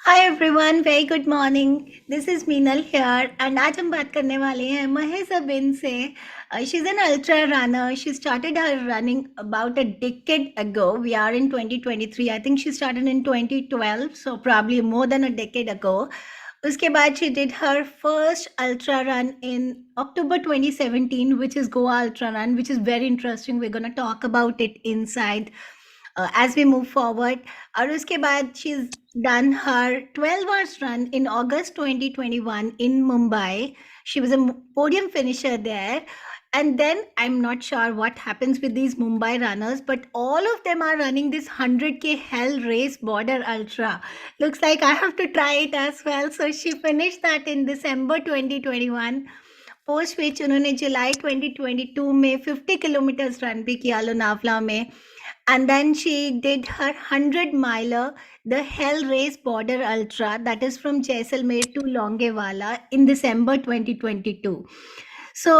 Hi everyone, very good morning. This is Meenal here and आज हम बात करने वाले हैं महज़बिन से। She is an ultra runner. She started her running about a decade ago. We are in 2023। I think she started in 2012, so probably more than a decade ago. उसके बाद she did her first ultra run in October 2017, which is Goa Ultra Run, which is very interesting. We're going to talk about it inside as we move forward. और उसके बाद she's done her 12 hours run in August 2021 in Mumbai. She was a podium finisher there. And then I'm not sure what happens with these Mumbai runners, but all of them are running this 100K Hell Race Border Ultra. Looks like I have to try it as well. So she finished that in December 2021. Post which उन्होंने जुलाई 2022 में 50 kilometres run भी किया लोनावला में. And then she did her 100-miler, the Hell Race Border Ultra, that is from Jaisalmer to Longewala in December 2022. So,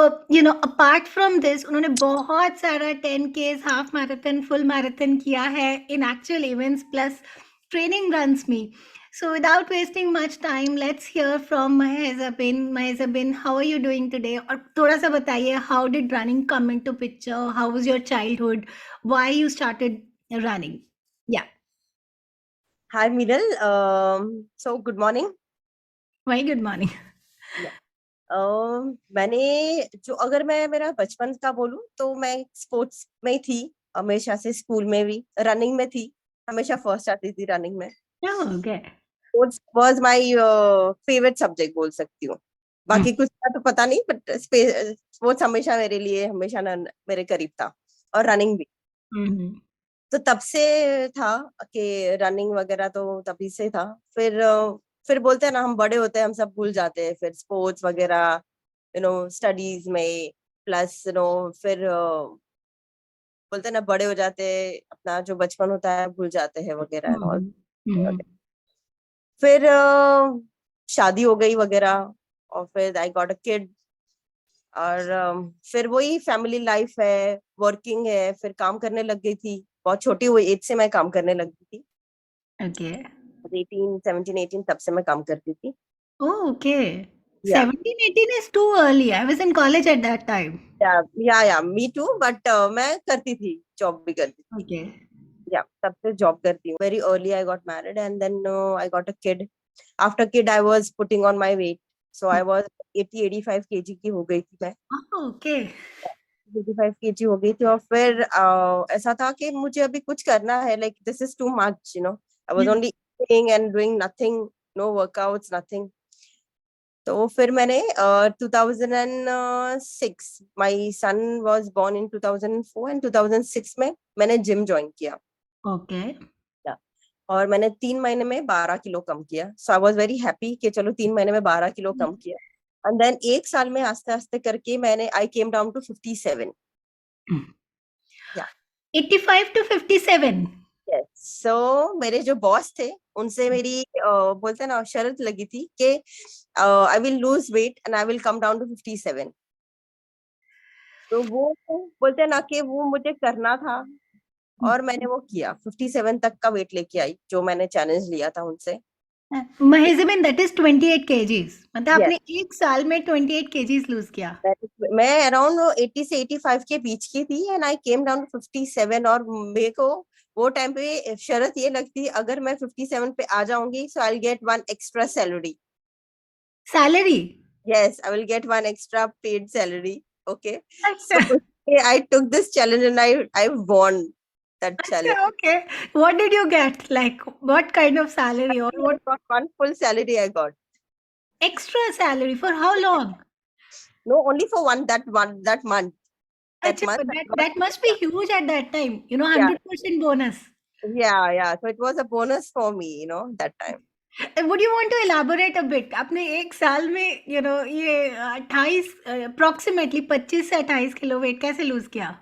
apart from this, उन्होंने बहुत सारा 10Ks, half marathon, full marathon किया है in actual events plus training runs में. So, without wasting much time, let's hear from Mahezabin. Mahezabin, how are you doing today? और थोड़ा सा बताइए, how did running come into picture? How was your childhood? Why you started running? Yeah, Hi, Miral. So good morning. very good morning. मैंने जो अगर मैं मेरा बचपन का बोलूं तो मैं स्पोर्ट्स में ही थी हमेशा से. स्कूल में भी रनिंग में थी, हमेशा फर्स्ट आती थी रनिंग में. Oh, okay. Sports was my favourite subject बोल सकती हूँ. बाकी कुछ का तो पता नहीं, बट स्पोर्ट्स हमेशा मेरे लिए हमेशा मेरे करीब था, और रनिंग भी. Mm-hmm. तो तब से था कि रनिंग वगैरह तो तभी से था. फिर बोलते हैं ना, हम बड़े होते हैं, हम सब भूल जाते हैं. फिर स्पोर्ट्स वगैरह, स्टडीज में, प्लस फिर बोलते हैं ना, बड़े हो जाते हैं, अपना जो बचपन होता है भूल जाते हैं वगैरह एंड ऑल. Mm-hmm. फिर शादी हो गई वगैरह, और फिर आई गॉट अ किड. और फिर वही फैमिली लाइफ है, वर्किंग है, फिर काम करने लग गई थी. बहुत छोटी हुई एज से मैं काम करने लग गई थी. Okay. 17 18 तब से मैं काम करती थी. Oh, okay. या 17, 18 is too early. I was in college at that time. या मी टू, बट मैं करती थी, जॉब भी करती थी. Okay. या तब से जॉब करती हूँ. Very early I got married and then I got a kid. After kid I was putting on my weight. So I was 80 85 KG की हो गई थी मैं. Oh, okay. 85 केजी हो गई थी. और फिर ऐसा था कि मुझे अभी कुछ करना है, like this is too much, I was Yeah. Only eating and doing nothing, no workouts, nothing. तो फिर मैंने 2006, my son was born in 2004, and 2006 में मैंने जिम ज्वाइन किया. Okay. और मैंने 3 महीने में 12 किलो कम किया. सो आई वाज वेरी हैप्पी कि चलो 3 महीने में 12 किलो कम किया. एंड देन 1 साल में आस्ते आस्ते करके मैंने आई केम डाउन टू 57. या 85 to 57. यस. सो मेरे जो बॉस थे, उनसे मेरी बोलते हैं ना, शर्त लगी थी कि I will lose weight and I will come down to 57. तो वो बोलते हैं ना कि वो मुझे करना था, और मैंने वो किया. 57 तक का वेट लेके आई, जो मैंने चैलेंज लिया था उनसे. Mahezabin, that is 28 kgs. मतलब यस. आपने एक साल में 28 kgs लूज किया. मैं अराउंड 80 से 85 के बीच की थी, and I came down to 57. और मेरे को वो टाइम पे शर्त ये लगती, अगर मैं 57 पे आ जाऊंगी, so I will get one extra salary. Salary. Yes, I will get one extra paid salary. Okay. So अच्छा. I took this challenge and I won that अच्छा, challenge. okay. What did you get? Like, what kind of salary or I what got one full salary I got. extra salary for how long? No, only for that month. That अच्छा, month but I that got, that must be huge at that time. yeah, 100% bonus. yeah. So it was a bonus for me, that time. Would you want to elaborate a bit? आपने एक साल में ये 28 approximately 25 से 28 kilo weight कैसे loose किया?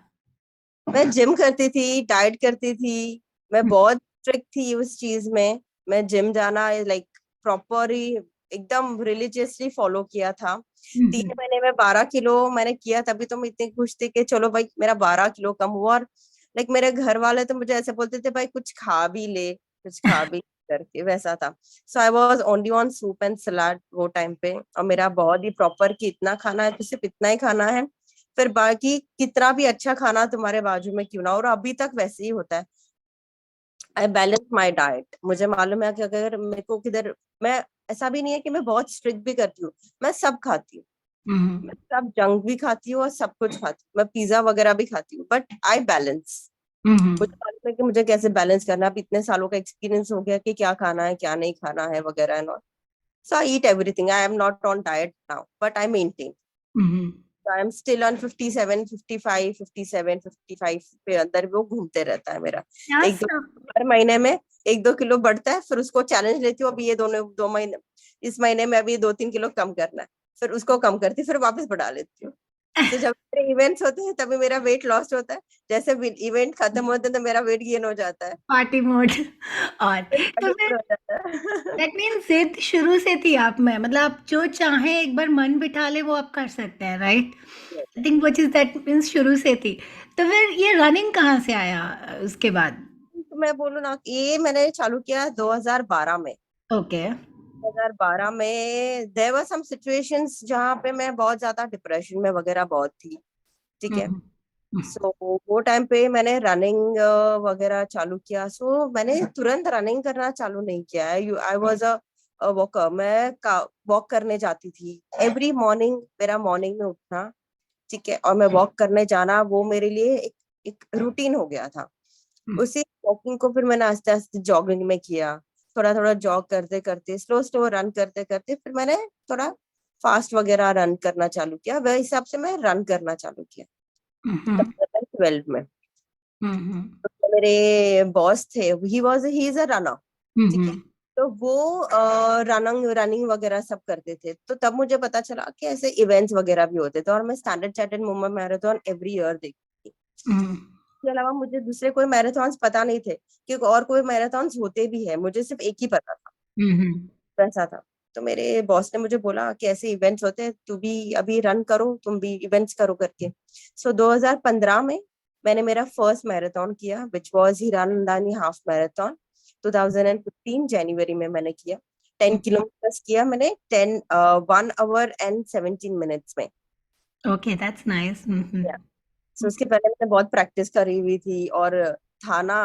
मैं gym करती थी, डाइट करती थी. मैं बहुत स्ट्रिक्ट थी उस चीज में. मैं जिम जाना लाइक प्रॉपर ही एकदम रिलीजियसली फॉलो किया था. 3 महीने में 12 किलो मैंने किया. तभी तो मैं इतनी खुश थी कि चलो भाई, मेरा 12 किलो कम हुआ. और लाइक मेरे घर वाले तो मुझे ऐसे बोलते थे, भाई कुछ खा भी ले, कुछ खा भी करके वैसा था। So I was only on soup and salad वो टाइम पे, और मेरा बहुत ही प्रॉपर कि इतना खाना है तो सिर्फ इतना ही खाना है, फिर बाकी कितना भी अच्छा खाना तुम्हारे बाजू में क्यों ना, और अभी तक वैसे ही होता है। I balance my diet. मुझे मालूम है कि अगर मेरे को किधर, मैं ऐसा भी नहीं है कि मैं बहुत स्ट्रिक्ट भी करती हूँ, मैं सब खाती हूँ, मैं सब जंक भी खाती हूँ और सब कुछ खाती हूँ, मैं पिज्जा वगैरह भी खाती हूँ, बट आई बैलेंस। मुझे मालूम है कि मुझे कैसे बैलेंस करना है, अब इतने सालों का एक्सपीरियंस हो गया कि क्या खाना है क्या नहीं खाना है वगैरह and all. So I eat everything, I am not on diet now but I maintain. I am still on 57, 55, 57, 55 पे अंदर वो घूमते रहता है मेरा। क्या एक दो सब हर महीने में 1-2 किलो बढ़ता है, फिर उसको चैलेंज लेती हूँ, अभी ये दोनों 2 महीने, इस महीने में अभी 2-3 किलो कम करना है, फिर उसको कम करती, फिर वापस बढ़ा लेती हूँ। तो जब मेरे इवेंट्स होते हैं तभी मेरा वेट लॉस होता है, जैसे इवेंट खत्म होते हैं तो मेरा वेट गेन हो जाता है, पार्टी मोड और फिर तो body फिर हो जाता है। दैट मीन्स जिद शुरू से थी आप में, मतलब आप जो चाहें एक बार मन बिठा ले वो आप कर सकते हैं, right? I think which is that means शुरू से थी। तो फिर ये रनिंग कहाँ से आया उसके बाद? तो मैं बोलूँ ना, ये मैंने चालू किया 2012 में। ओके। 2012 में देयर वर सम सिचुएशंस जहाँ पे मैं बहुत ज्यादा डिप्रेशन में वगैरह बहुत थी, ठीक है। सो वो टाइम पे मैंने रनिंग वगैरह चालू किया। सो मैंने तुरंत रनिंग करना चालू नहीं किया है, आई वाज अ वॉकर। मैं वॉक करने जाती थी एवरी मॉर्निंग, मेरा मॉर्निंग में उठना, ठीक है, और मैं वॉक करने जाना, वो मेरे लिए एक रूटीन हो गया था। उसी वॉकिंग को फिर मैंने आस्ते आस्ते जॉगिंग में किया, थोड़ा थोड़ा जॉग करते करते, स्लो स्लो रन करते करते, फिर मैंने थोड़ा फास्ट वगैरह रन करना चालू किया, वह हिसाब से मैं रन करना चालू किया 2012 में। तो मेरे बॉस थे, ही इज अ रनर, ठीक है, तो वो रनिंग रनिंग वगैरह सब करते थे, तो तब मुझे पता चला कि ऐसे इवेंट्स वगैरह भी होते थे, और मैं standard chartered Mumbai marathon every year देखती थी। इसके अलावा मुझे दूसरे कोई मैराथन्स पता नहीं थे, क्योंकि और कोई मैराथन्स होते भी है, मुझे सिर्फ एक ही पता था, वैसा था। तो मेरे बॉस ने मुझे बोला कि ऐसे इवेंट्स होते हैं, तू भी अभी रन करो, तुम भी इवेंट्स करो करके। सो 2015 में मैंने मेरा फर्स्ट मैराथन किया, which was Hiranandani half marathon. 2015 जनवरी में मैंने किया, 10 किलोमीटर किया मैंने, 1 hour and 17 minutes में। Okay, that's nice. सो उसके पहले मैंने बहुत प्रैक्टिस करी हुई थी, और थाना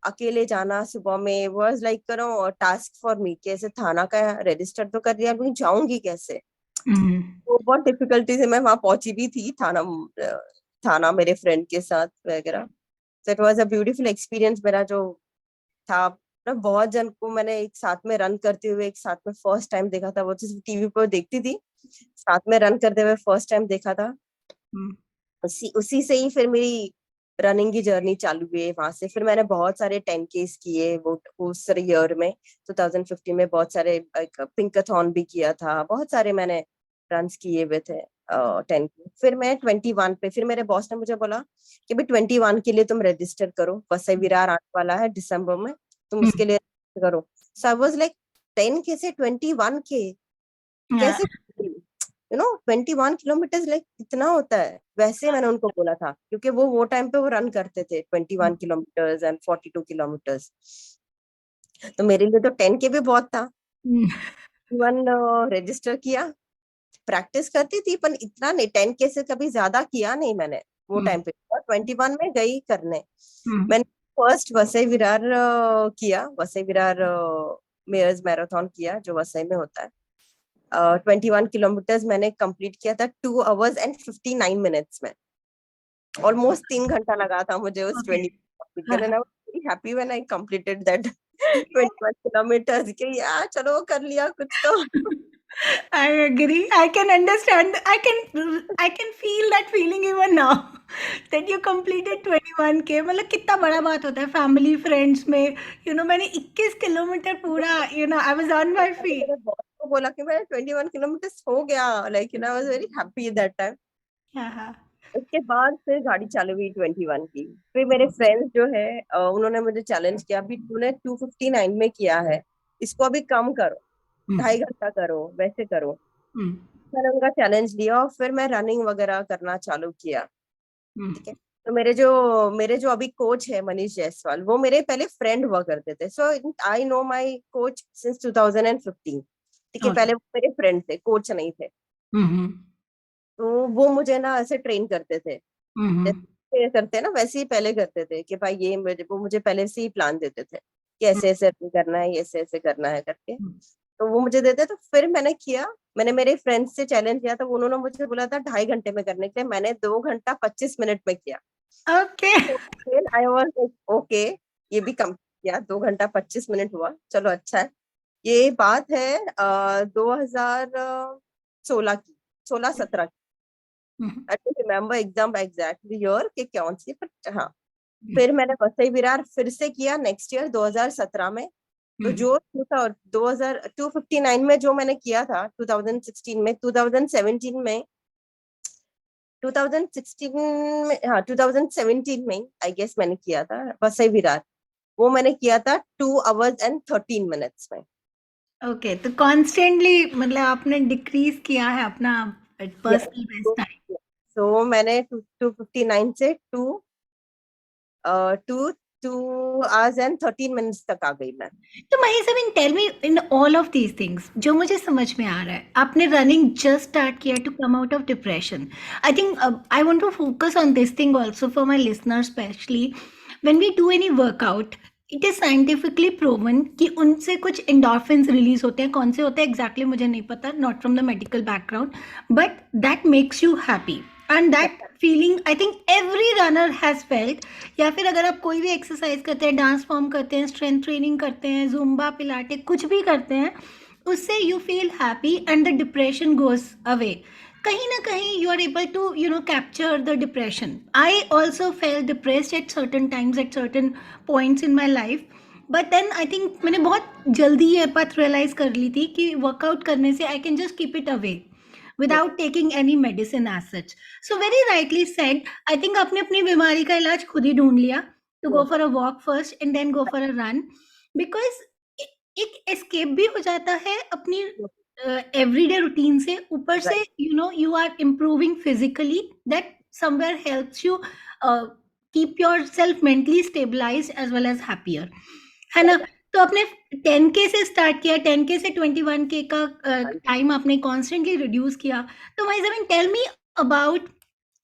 अकेले जाना सुबह में वाज लाइक करो टास्क फॉर मी, कैसे थाना का रजिस्टर तो कर दिया, लेकिन जाऊंगी कैसे, तो बहुत डिफिकल्टी से मैं वहां पहुंची भी थी थाना, थाना मेरे फ्रेंड के साथ वगैरह। So it was a beautiful experience मेरा जो था। बहुत जन को मैंने एक साथ में रन करते हुए एक साथ में फर्स्ट टाइम देखा था, वो तो टीवी पर देखती थी, साथ में रन करते हुए फर्स्ट टाइम देखा था। उसी उसी से ही फिर मेरी रनिंग की जर्नी चालू हुई है। वहां से फिर मैंने बहुत सारे 10Ks किए वो उस ईयर में, 2015 में बहुत सारे, पिंकाथॉन भी किया था, बहुत सारे मैंने रन्स किए हुए थे 10 के। फिर मैं 21 पे, फिर मेरे बॉस ने मुझे बोला कि भाई 21 के लिए तुम रजिस्टर करो, वसई विरार आने वाला है दिसंबर में, तुम उसके लिए register करो। सो आई वाज लाइक 10 के से 21 के कैसे, 21 किलोमीटर लाइक कितना होता है, वैसे मैंने उनको बोला था, क्योंकि वो टाइम पे वो रन करते थे 21 किलोमीटर एंड 42 किलोमीटर। तो मेरे लिए तो 10 के भी बहुत था। इवन रजिस्टर किया, प्रैक्टिस करती थी, पर इतना नहीं, 10 के से कभी ज्यादा किया नहीं मैंने वो टाइम पे, और 21 में गई करने। मैंने फर्स्ट वसई विरार किया, वसई विरार मेयर्स मैराथन किया जो वसई में होता है। 21 किलोमीटर मैंने कंप्लीट किया था 2 hours and 59 minutes में, ऑलमोस्ट 3 घंटा लगा था मुझे उस ओके। 20 कंप्लीट करने। I was very happy when I completed that 21 kilometre कि यार चलो कर लिया कुछ तो। I agree. I can understand. I can feel that feeling even now that you completed 21K. मतलब कितना बड़ा बात होता है फैमिली फ्रेंड्स में। मैंने 21 किलोमीटर पूरा, I was on my मैंने feet. मेरे बॉस को बोला कि मैं 21 किलोमीटर हो गया, like I was very happy that time. हाँ, हाँ। उसके बाद फिर गाड़ी चालू हुई 21 की। फिर मेरे फ्रेंड्स जो है उन्होंने मुझे चैलेंज किया, अभी तूने 259 में किया है, इसको अभी कम करो, हम्म, 2.5 घंटा करो, वैसे करो। हम्म, मैंने उनका चैलेंज लिया और फिर मैं रनिंग वगैरह करना चालू किया, हम्म, ठीक है। तो मेरे जो अभी कोच है मनीष जायसवाल, वो मेरे पहले फ्रेंड हुआ करते थे। So I know my coach since 2015। ठीक है, ओके। पहले वो मेरे फ्रेंड थे, कोच नहीं थे। हम्म। तो वो मुझे ना ऐसे ट्रेन करते थे, हम्म। जैसे करते हैं ना वैसे ही पहले करते थे कि भाई वो मुझे पहले से ही प्लान देते थे कि ऐसे ऐसे करना है, ऐसे ऐसे करना है करके। तो वो मुझे देते, तो फिर मैंने किया। मैंने मेरे फ्रेंड्स से चैलेंज किया, तो उन्होंने मुझे बोला था 2.5 घंटे में करने के लिए, मैंने 2 घंटा 25 मिनट में किया। ओके। तो फिर आई वाज लाइक ओके, ये भी कम किया, 2 घंटा 25 मिनट हुआ, चलो अच्छा है। ये बात है 2016 की, 16-17 की। I don't remember exactly year कि कौन सी, बट हाँ। फिर मैंने वसई विरार फिर से किया नेक्स्ट ईयर 2017 में। तो जो 259 में जो मैंने किया था 2016 में, 2016 में, हाँ 2017 में आई गेस मैंने किया था वसई विरार। वो मैंने किया था 2 hours and 13 minutes में। ओके, तो कॉन्स्टेंटली मतलब आपने डिक्रीज किया है अपना यस। पर्सनल बेस्ट तो टाइम। so मैंने 259 से टू 2 hours and 13 minutes तक आ गई मैं। तो Mahesh, I mean tell me in all of these things जो मुझे समझ में आ रहा है, आपने रनिंग जस्ट स्टार्ट किया to come out of depression. I think I want to focus on this thing also for my listeners specially. When we do any workout, it is scientifically proven कि उनसे कुछ endorphins release होते हैं। कौन से होते हैं एग्जैक्टली मुझे नहीं पता, not from the medical background, but that makes you happy and that feeling I think every runner has felt. या फिर अगर आप कोई भी एक्सरसाइज करते हैं, डांस फॉर्म करते हैं, स्ट्रेंथ ट्रेनिंग करते हैं, जुम्बा पिलाटे कुछ भी करते हैं, उससे you feel happy and the depression goes away. कहीं ना कहीं you are able to capture the depression. I also fell depressed at certain times, at certain points in my life. But then I think मैंने बहुत जल्दी ये बात realise कर ली थी कि वर्कआउट करने से I can just keep it away without taking any medicine as such. So very rightly said. I think आपने अपनी बीमारी का इलाज खुद ही ढूंढ लिया, to go for a walk first and then go for a run, because एक escape भी हो जाता है अपनी एवरीडे रूटीन से, ऊपर से you are improving physically, that somewhere helps you keep yourself mentally stabilize as well as happier, है ना। तो आपने 10K से स्टार्ट किया, 10K से 21K का टाइम आपने कॉन्स्टेंटली रिड्यूस किया। तो माई जमीन tell me about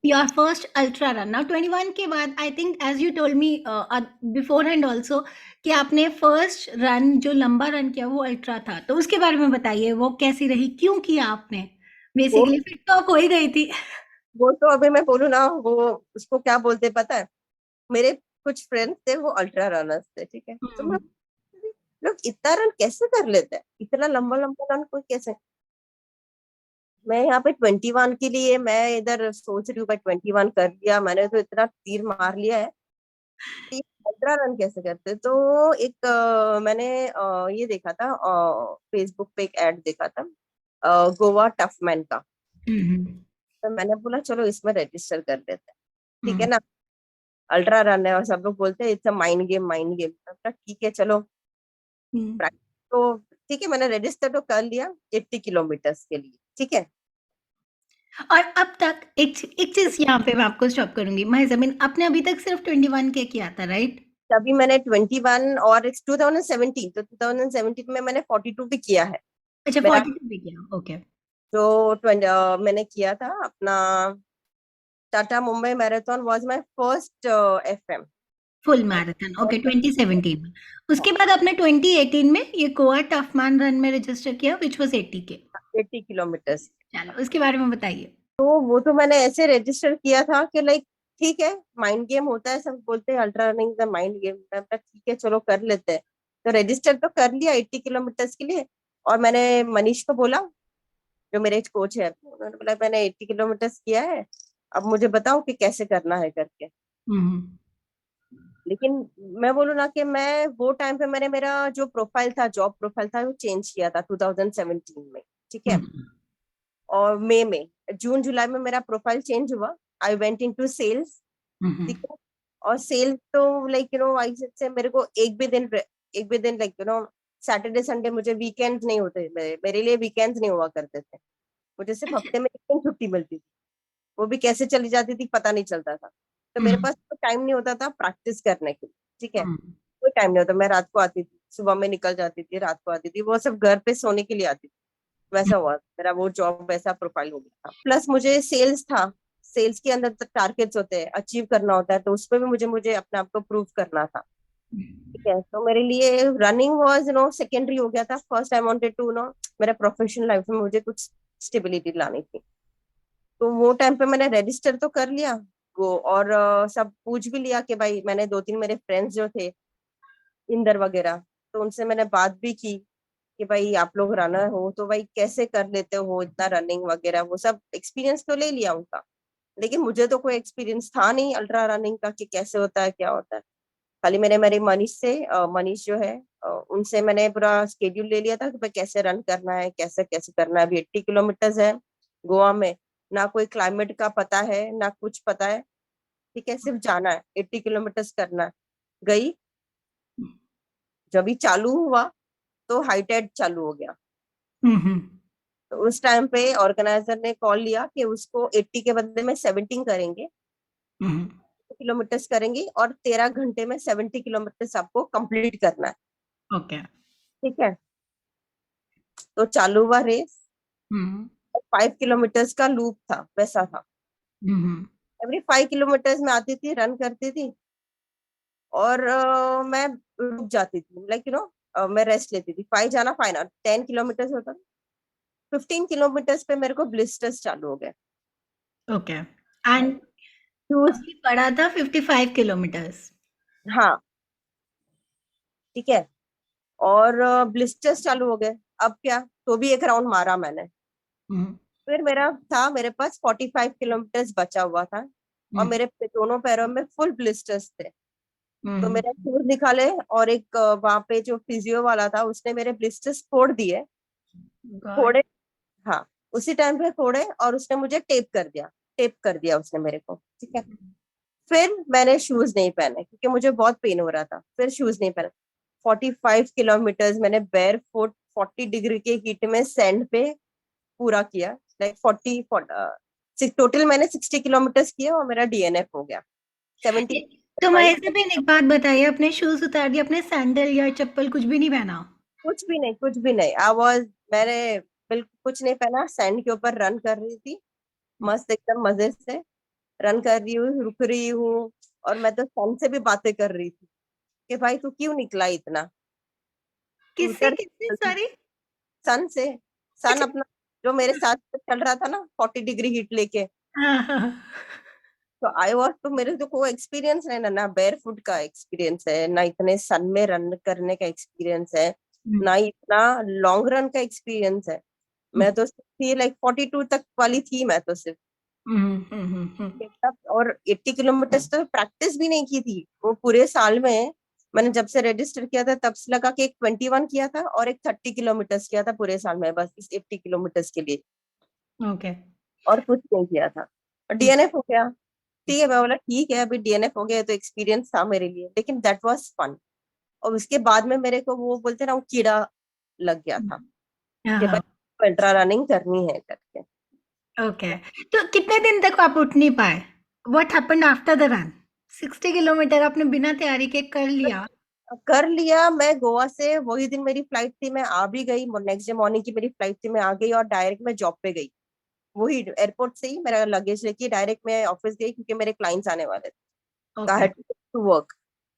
your first ultra run. Now 21 के बाद I think as you told me beforehand also कि आपने फर्स्ट रन जो लंबा रन किया वो अल्ट्रा था, तो उसके बारे में बताइए, वो कैसी रही, क्यों किया आपने? वो बेसिकली फिट तो आप हो ही गई थी। वो तो अभी मैं बोलूँ ना, वो उसको क्या बोलते पता है? मेरे कुछ फ्रेंड्स थे, वो अल्ट्रा रनर्स थे, ठीक है। तो मैं, लोग इतना रन कैसे कर लेते हैं, इतना लंबा लंबा रन कोई कैसे? मैं यहाँ पे 21 के लिए मैं इधर सोच रही हूँ, भाई 21 कर लिया मैंने, तो इतना तीर मार लिया है, अल्ट्रा रन कैसे करते? तो एक मैंने ये देखा था, फेसबुक पे एक ऐड देखा था गोवा टफमैन का। तो मैंने बोला चलो इसमें रजिस्टर कर देते हैं, ठीक है ना। अल्ट्रा रन है और सब लोग बोलते हैं it's a mind game, mind game. ठीक है चलो, तो ठीक है, मैंने रजिस्टर तो कर लिया 80 किलोमीटर के लिए, ठीक है। और अब तक एक चीज यहाँ पे मैं आपको स्टॉप करूंगी, मैं जमीन आपने अभी तक सिर्फ 21K किया था, राइट? तभी मैंने 21 और 2017, तो 2017 में मैंने 42 भी किया है अच्छा, मेरा। 42 भी किया, ओके। जो मैंने किया था अपना Tata Mumbai marathon was my first FM। Full marathon, okay, 2017 में। उसके बाद आपने 2018 में ये गोवा टफमैन रन में रजिस्टर किया विच वाज 80K। 80 किलोमीटर। चलो उसके बारे में बताइए। तो वो तो मैंने ऐसे रजिस्टर किया था कि लाइक ठीक है, माइंड गेम होता है, सब बोलते हैं ultra running the mind game. मैं बोला ठीक है चलो कर लेते हैं। तो रजिस्टर तो कर लिया 80 किलोमीटर के लिए। और मैंने मनीष को बोला, जो मेरे कोच है, उन्होंने बोला मैंने 80 किलोमीटर किया है, अब मुझे बताओ कि कैसे करना है करके। हम्म। लेकिन मैं बोलूँ ना कि मैं वो टाइम पे मैंने मेरा जो प्रोफाइल था, जॉब प्रोफाइल था, वो चेंज किया था 2017 में, ठीक है। और मई में, जून जुलाई में मेरा प्रोफाइल चेंज हुआ। आई वेंट इनटू सेल्स, ठीक है। और सेल्स तो लाइक आई से मेरे को एक भी दिन लाइक सैटरडे संडे, मुझे वीकेंड नहीं होते, मेरे लिए वीकेंड नहीं हुआ करते थे। मुझे सिर्फ हफ्ते में एक दिन छुट्टी मिलती थी, वो भी कैसे चली जाती थी पता नहीं चलता था। तो मेरे हम्म, पास टाइम नहीं होता था प्रैक्टिस करने के लिए, ठीक है, हम्म, कोई टाइम नहीं होता। मैं रात को आती थी, सुबह में निकल जाती थी, रात को आती थी, वो सब घर पे सोने के लिए आती थी। वैसा हुआ मेरा वो जॉब, वैसा प्रोफाइल हो गया था। प्लस मुझे सेल्स था, सेल्स के अंदर तो टारगेट्स होते हैं, अचीव करना होता है, तो उसमें भी मुझे मुझे अपने आप को प्रूव करना था। ठीक है, तो मेरे लिए रनिंग वाज सेकेंडरी हो गया था। फर्स्ट आई वांटेड टू मेरा प्रोफेशनल लाइफ में मुझे कुछ स्टेबिलिटी लानी थी। तो वो टाइम पे मैंने रजिस्टर तो कर लिया वो, और सब पूछ भी लिया कि भाई, मैंने दो तीन मेरे फ्रेंड्स जो थे इंदर वगैरह, तो उनसे मैंने बात भी की कि भाई आप लोग रनर हो तो भाई कैसे कर लेते हो इतना रनिंग वगैरह, वो सब एक्सपीरियंस तो ले लिया उनका, लेकिन मुझे तो कोई एक्सपीरियंस था नहीं अल्ट्रा रनिंग का कि कैसे होता है क्या होता है। खाली मैंने मेरे मनीष से मनीष जो है उनसे मैंने पूरा स्केड्यूल ले लिया था कि भाई कैसे रन करना है, कैसे कैसे करना है। अभी 80 किलोमीटर है गोवा में, ना कोई क्लाइमेट का पता है ना कुछ पता है, ठीक है, सिर्फ जाना है, 80 किलोमीटर करना है। गई, जब भी चालू हुआ तो हाई टाइड चालू हो गया। हम्म, तो उस टाइम पे ऑर्गेनाइजर ने कॉल लिया कि उसको 80 के बदले में 70 करेंगे, हम्म, किलोमीटर करेंगे, और 13 घंटे में 70 किलोमीटर आपको कंप्लीट करना है। ओके, ठीक है, तो चालू हुआ रेस। हम्म, 5 किलोमीटर का लूप था, वैसा था। हम्म, एवरी 5 किलोमीटर में आती थी, रन करती थी, और मैं रुक जाती थी, लाइक मैं रेस्ट लेती थी। 5 जाना, 5 आना, 10 किलोमीटर होता था। 15 किलोमीटर पे मेरे को ब्लिस्टर्स चालू हो गए। ओके। एंड शूज, अभी पड़ा था 55 किलोमीटर्स। हाँ, ठीक है, और ब्लिस्टर्स चालू हो गए। अब क्या, तो भी एक राउंड मारा मैंने। हम्म, फिर मेरा था, मेरे पास 45 किलोमीटर बचा हुआ था, और हम्म, मेरे दोनों पैरों में फुल ब्लिस्टर्स थे। तो हम्म, मेरा शूज निकाले, और एक वहां पे जो फिजियो वाला था उसने मेरे ब्लिस्टर्स फोड़ दिए। गॉड। फोड़े, हाँ, उसी टाइम पे फोड़े, और उसने मुझे टेप कर दिया, टेप कर दिया उसने मेरे को, ठीक है। फिर मैंने शूज नहीं पहने क्योंकि मुझे बहुत पेन हो रहा था, फिर शूज नहीं पहने। 45 किलोमीटर मैंने बेयर फुट 40 डिग्री के हीट में सैंड पे पूरा किया। लाइक 40 टोटल मैंने 60 किलोमीटर किया, और मेरा डीएनएफ हो गया 70। तो महेश बेन, एक बात बताइए, अपने शूज उतार दिए, अपने सैंडल या चप्पल कुछ भी नहीं पहना? कुछ भी नहीं, कुछ भी नहीं। मैंने बिल्कुल कुछ नहीं पहना, सैंड के ऊपर रन कर रही थी, मस्त एकदम मजे से रन कर रही हूँ, रुक रही हूँ। और मैं तो सन से भी बातें कर रही थी कि भाई तू क्यों निकला इतना, तू किससे उतर किससे, जल्दी। सॉरी? सन से, सन अच्छा। अपना जो मेरे साथ चल रहा था ना 40 डिग्री हीट लेके। हाँ, हाँ। तो आई वॉज, तो मेरे तो कोई एक्सपीरियंस है ना, ना बेयर फुट का एक्सपीरियंस है, ना इतने सन में रन करने का एक्सपीरियंस है, हम्म, ना इतना लॉन्ग रन का एक्सपीरियंस है। मैं तो थी लाइक 42 तक वाली थी, मैं तो सिर्फ तब। और 80 किलोमीटर तो प्रैक्टिस भी नहीं की थी वो पूरे साल में। मैंने जब से रजिस्टर किया था तब से लगा कि एक 21 किया था और एक 30 किलोमीटर किया था पूरे साल में, बस इस 80 किलोमीटर के लिए, ओके। और कुछ नहीं किया था। और डीएनएफ हो गया। ठीक है, मैं बोला ठीक है, अभी डीएनएफ हो गया तो एक्सपीरियंस था मेरे लिए, लेकिन दैट वाज फन। और उसके बाद में मेरे को वो बोलते ना, वो कीड़ा लग गया था कि हाँ, भाई अल्ट्रा रनिंग करनी है करके। ओके। तो कितने दिन तक आप उठ नहीं पाए? What happened after the run? 60 kilometre आपने बिना तैयारी के कर लिया। कर लिया। मैं गोवा से वही दिन मेरी फ्लाइट थी, मैं आ भी गई, नेक्स्ट डे मॉर्निंग की मेरी फ्लाइट थी, मैं आ गई और डायरेक्ट मैं जॉब पे गई। वही एयरपोर्ट से ही मेरा लगेज लेके डायरेक्ट मैं ऑफिस गई क्योंकि मेरे क्लाइंट्स आने वाले थे, I okay. Had to work.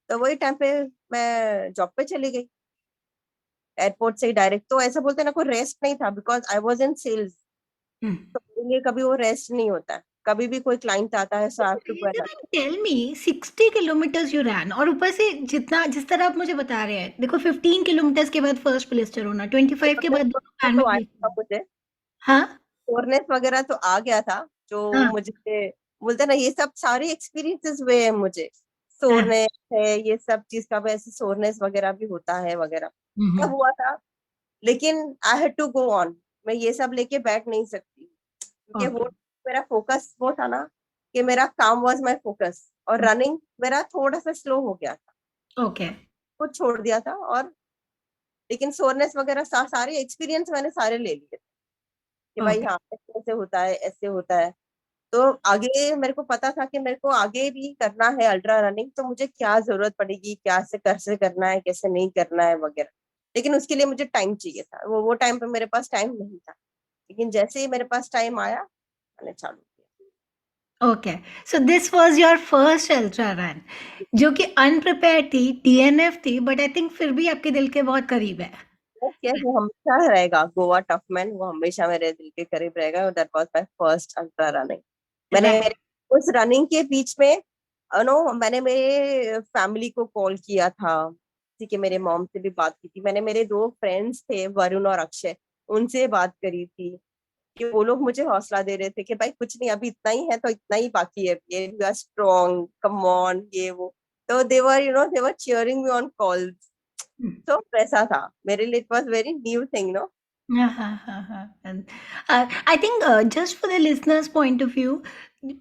तो वही टाइम पे मैं जॉब पे चली गई, एयरपोर्ट से ही डायरेक्ट। तो ऐसा बोलते हैं ना, कोई रेस्ट नहीं था because I was in sales. Hmm. तो मेरे लिए कभी वो रेस्ट नहीं होता है, कभी भी कोई क्लाइंट आता है so I have to go. Tell me, 60 kilometres you ran, और ऊपर से जितना जिस तरह आप मुझे बता रहे हैं, देखो 15 किलोमीटर्स के बाद फर्स्ट प्लेस्टर होना, 25 के बाद दोनों पैर में तो आया था ब्लीडिंग। मुझे, हाँ, सोरनेस वगैरह तो आ गया था, जो हाँ, मुझे बोलते ना, ये सब सारे एक्सपीरियंसेस हुए हैं मुझे। हाँ। सोरनेस है, ये सब चीज का वैसे सोरनेस वगैरह भी होता है वगैरह, सब हम्म, हुआ था। लेकिन I had to go on, मैं ये सब लेके बैठ नहीं सकती क्योंकि ओके, वो मेरा फोकस वो था ना, कि मेरा काम वाज माय फोकस, और रनिंग मेरा थोड़ा सा स्लो हो गया था, ओके, कुछ छोड़ दिया था। और लेकिन सोरनेस वगैरह सारे एक्सपीरियंस मैंने सारे ले लिए कि भाई ओके। हाँ ऐसे ऐसे होता है, ऐसे होता है। तो आगे मेरे को पता था कि मेरे को आगे भी करना है अल्ट्रा रनिंग, तो मुझे क्या जरूरत पड़ेगी, क्या से कैसे करना है, कैसे नहीं करना है वगैरह। लेकिन उसके लिए मुझे टाइम चाहिए था, वो टाइम पे मेरे पास टाइम नहीं था। लेकिन जैसे ही मेरे पास टाइम आया, मैंने चालू किया। Okay, so this was your first ultra run जो कि अनप्रिपेयर्ड थी, डीएनएफ थी, बट आई थिंक फिर भी आपके दिल के बहुत करीब है। वो क्या, वो हमेशा रहेगा, गोवा टफमैन वो हमेशा मेरे दिल के करीब रहेगा। That was my first ultra running. मैंने राइट। मेरे उस रनिंग के बीच में नो मैंने मेरे फैमिली को कॉल किया था। ठीक है, मेरे मॉम से भी बात की थी, मैंने मेरे दो फ्रेंड्स थे वरुण और अक्षय, उनसे बात करी थी कि वो लोग मुझे हौसला दे रहे थे कि भाई कुछ नहीं, अभी इतना ही है तो इतना ही बाकी है, ये you are strong, come on, ये वो। तो they were cheering me on call. तो वैसा था मेरे लिए, it was very new thing, no. हाँ, हाँ, हाँ, हाँ, and I think just for the listeners' point of view,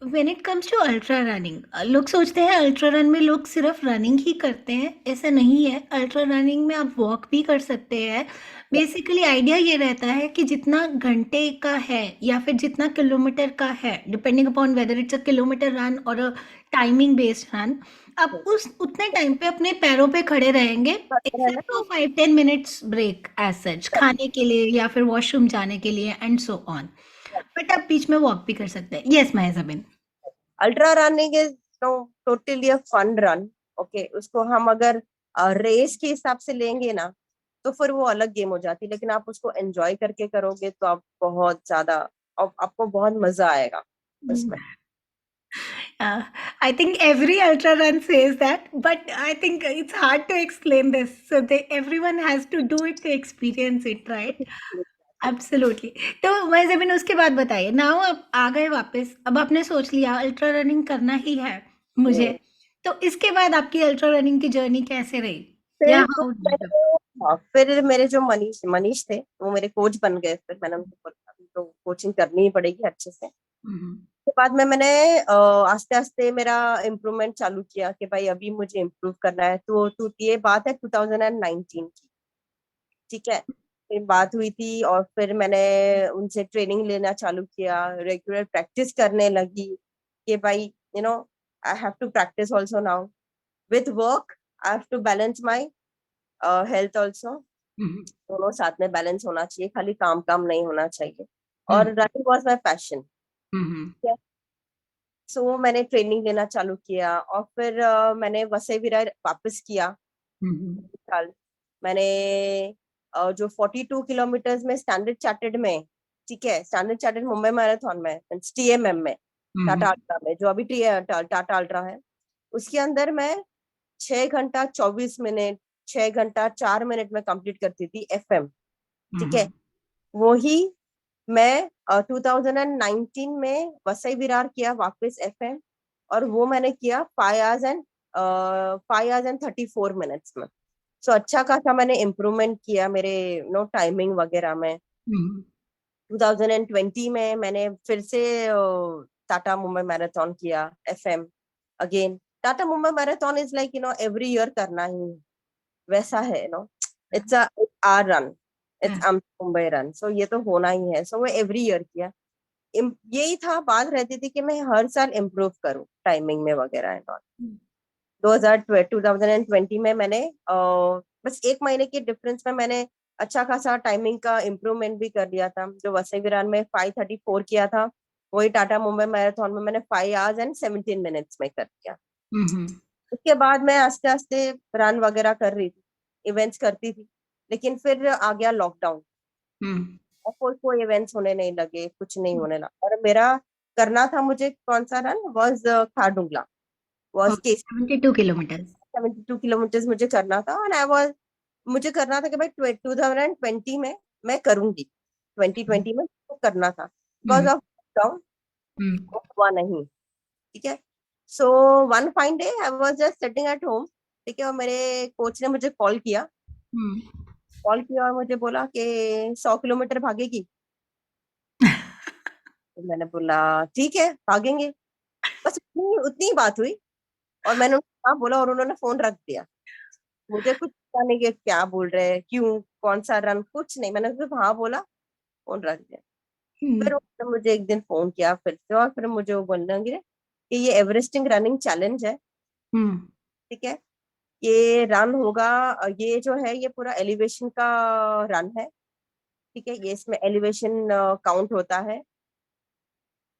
when it comes to ultra running, लोग सोचते हैं अल्ट्रा रन में लोग सिर्फ रनिंग ही करते हैं, ऐसा नहीं है। अल्ट्रा रनिंग में आप वॉक भी कर सकते हैं। बेसिकली आइडिया ये रहता है कि जितना घंटे का है या फिर जितना किलोमीटर का है, depending upon whether it's a kilometre run और अ टाइमिंग बेस्ड रन, आप उस उतने टाइम पे अपने पैरों पे खड़े रहेंगे, है एक्सेप्ट ना। For 5-10 minutes break as such, खाने के लिए या फिर वॉशरूम जाने के लिए एंड सो ऑन। बट आप बीच में वॉक भी कर सकते हैं। Yes Mahjabin. Ultra running is no totally a fun run. Okay, उसको हम अगर रेस के हिसाब से लेंगे ना, तो फिर वो अलग गेम हो जाती है। लेकिन आप उसको एंजॉय करके करोगे तो आप बहुत ज्यादा, आपको बहुत मजा आएगा उसमें। I think every ultra run says that, but I think it's hard to explain this. So everyone has to do it to experience it, right? Absolutely. तो मैं ज़मीन उसके बाद बताइए, नाउ आप आ गए वापस, अब आपने सोच लिया अल्ट्रा रनिंग करना ही है मुझे, हम्म। तो इसके बाद आपकी अल्ट्रा रनिंग की जर्नी कैसे रही? या फिर तो हाउ डिड इट? हाँ, फिर मेरे जो मनीष मनीष थे वो मेरे कोच बन गए। फिर मैंने उनको बोला अभी तो कोचिंग करनी ही पड़ेगी अच्छे से। हुँ, उसके बाद में मैंने आस्ते आस्ते मेरा इम्प्रूवमेंट चालू किया कि भाई अभी मुझे इम्प्रूव करना है। तो ये बात है 2019 की। ठीक है, फिर बात हुई थी और फिर मैंने उनसे ट्रेनिंग लेना चालू किया, रेगुलर प्रैक्टिस करने लगी कि भाई you know I have to practise also now with work. I have to balance my health also. हुँ, दोनों साथ में बैलेंस होना चाहिए, खाली काम काम नहीं होना चाहिए। हुँ, और रनिंग वॉज माई पैशन। हुँ, हुँ, सो मैंने ट्रेनिंग लेना चालू किया और फिर मैंने वसई विरार वापस किया हुँ, हुँ, साल। मैंने जो 42 किलोमीटर में स्टैंडर्ड चार्टेड में, ठीक है, स्टैंडर्ड चार्टेड मुंबई मैराथन में, टीएमएम में, हुँ, टाटा हुँ, अल्ट्रा में, जो अभी टाटा अल्ट्रा है, उसके अंदर मैं 6 घंटा 24 मिनट, 6 घंटा 4 मिनट में कंप्लीट करती थी एफएम। हुँ, ठीक है, हुँ, वो ही मैं 2019 में वसई विरार किया वापस एफएम। और वो मैंने किया 5 hours and 34 minutes में। सो अच्छा खासा मैंने इम्प्रूवमेंट किया मेरे नो टाइमिंग वगैरह में। हुँ, 2020 में मैंने फिर से टाटा मुंबई मैराथन किया FM again. Tata Mumbai marathon is like every year करना ही है, वैसा है इट्स अ आर रन, हाँ, इट्स मुंबई रन, सो ये तो होना ही है। सो वो एवरी ईयर किया। यही था, बात रहती थी कि मैं हर साल इम्प्रूव करूं टाइमिंग में वगैरह एंड ऑल। हुँ, 2020 में मैंने बस 1 महीने के डिफरेंस में मैंने अच्छा खासा टाइमिंग का इम्प्रूवमेंट भी कर लिया था। जो वसई विरार में 5:34 किया था, वही टाटा मुंबई मैराथन में मैंने 5 hours and 17 minutes में कर दिया। हुँ, हुँ, उसके बाद मैं आस्ते आस्ते रन वगैरह कर रही थी, इवेंट्स करती थी। लेकिन फिर आ गया लॉकडाउन हुँ, और कोई इवेंट्स होने नहीं लगे, कुछ नहीं होने लगा। और मेरा करना था मुझे कौन सा run, was Khardungla, was okay, 72 kilometres. 72 kilometre मुझे करना था। एंड आई वाज, मुझे करना था कि भाई 2020 में मैं करूंगी, हुँ, 2020 में तो करना था, बिकॉज हुँ, ऑफ लॉकडाउन हुँ, वो हुआ नहीं। ठीक है, so one fine day I was just sitting at home. ठीक है, और मेरे कोच ने मुझे हुँ। कॉल किया और मुझे बोला कि 100 किलोमीटर भागेगी। तो मैंने बोला ठीक है भागेंगे। बस उतनी उतनी ही बात हुई और मैंने उनको हाँ बोला और उन्होंने फोन रख दिया। मुझे कुछ पता नहीं कि क्या बोल रहे हैं, क्यों, कौन सा रन, कुछ नहीं, मैंने सिर्फ हाँ बोला, फोन रख दिया। फिर उसने मुझे एक दिन फोन किया फिर से, और फिर मुझे वो बोलने लगे कि ये एवरेस्टिंग रनिंग चैलेंज है, हम्म ठीक है, ये रन होगा, ये जो है ये पूरा एलिवेशन का रन है, ठीक है, ये इसमें एलिवेशन काउंट होता है,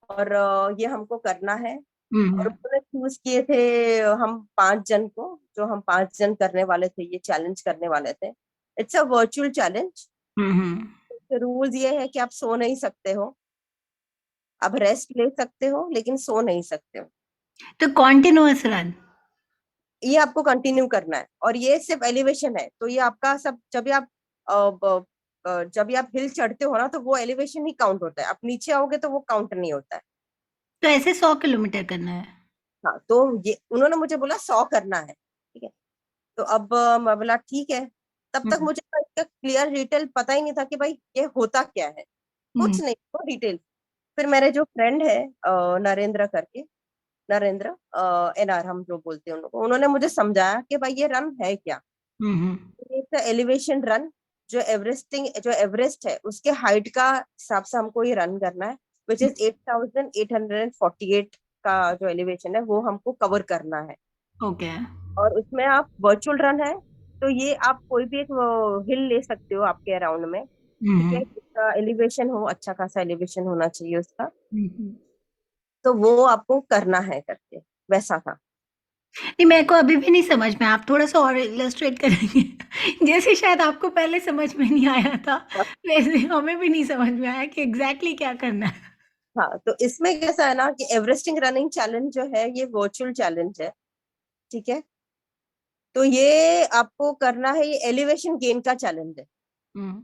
और ये हमको करना है। और हम्म उन्होंने चूज किए थे हम 5 जन को, जो हम 5 जन करने वाले थे, ये चैलेंज करने वाले थे। It's a virtual challenge. Hmm. Rules ये है कि आप सो नहीं सकते हो, आप रेस्ट ले सकते हो लेकिन सो नहीं सकते हो। तो कॉन्टिन्यूअस रन। ये आपको कंटिन्यू करना है, और ये सिर्फ एलिवेशन है, तो ये आपका सब जब भी आप जब भी आप हिल चढ़ते हो ना, तो वो एलिवेशन ही काउंट होता है, आप नीचे आओगे तो वो काउंट नहीं होता है। तो ऐसे 100 किलोमीटर करना है। हाँ, तो ये उन्होंने मुझे बोला 100 करना है, ठीक है। तो अब मैं बोला ठीक है। तब तक हम्म मुझे इसका क्लियर डिटेल पता ही नहीं था कि भाई ये होता क्या है, कुछ हम्म नहीं, वो डिटेल। फिर मेरे जो फ्रेंड है नरेंद्र करके, नरेंद्र एनआर हम जो बोलते हैं उनको, उन्होंने मुझे समझाया कि भाई ये रन है क्या। हम्म एक एलिवेशन रन, जो जो एवरेस्ट है उसके हाइट का हिसाब से हमको ये रन करना है, विच इज 8848 का जो एलिवेशन है वो हमको कवर करना है। ओके। और उसमें आप वर्चुअल रन है, तो ये आप कोई भी एक हिल ले सकते हो आपके अराउंड में, ठीक है, हम्म जिसका एलिवेशन हो, अच्छा खासा एलिवेशन होना चाहिए उसका, हम्म। तो वो आपको करना है करके, वैसा था। नहीं, मेरे को अभी भी नहीं समझ में, आप थोड़ा सा और इलस्ट्रेट करेंगे। जैसे शायद आपको पहले समझ में नहीं आया था, वैसे हमें भी नहीं समझ में आया कि एग्जैक्टली क्या करना है। हाँ, तो इसमें कैसा है ना कि एवरेस्टिंग रनिंग चैलेंज जो है ये वर्चुअल चैलेंज है, ठीक है। तो ये आपको करना है, ये एलिवेशन गेन का चैलेंज है। हम्म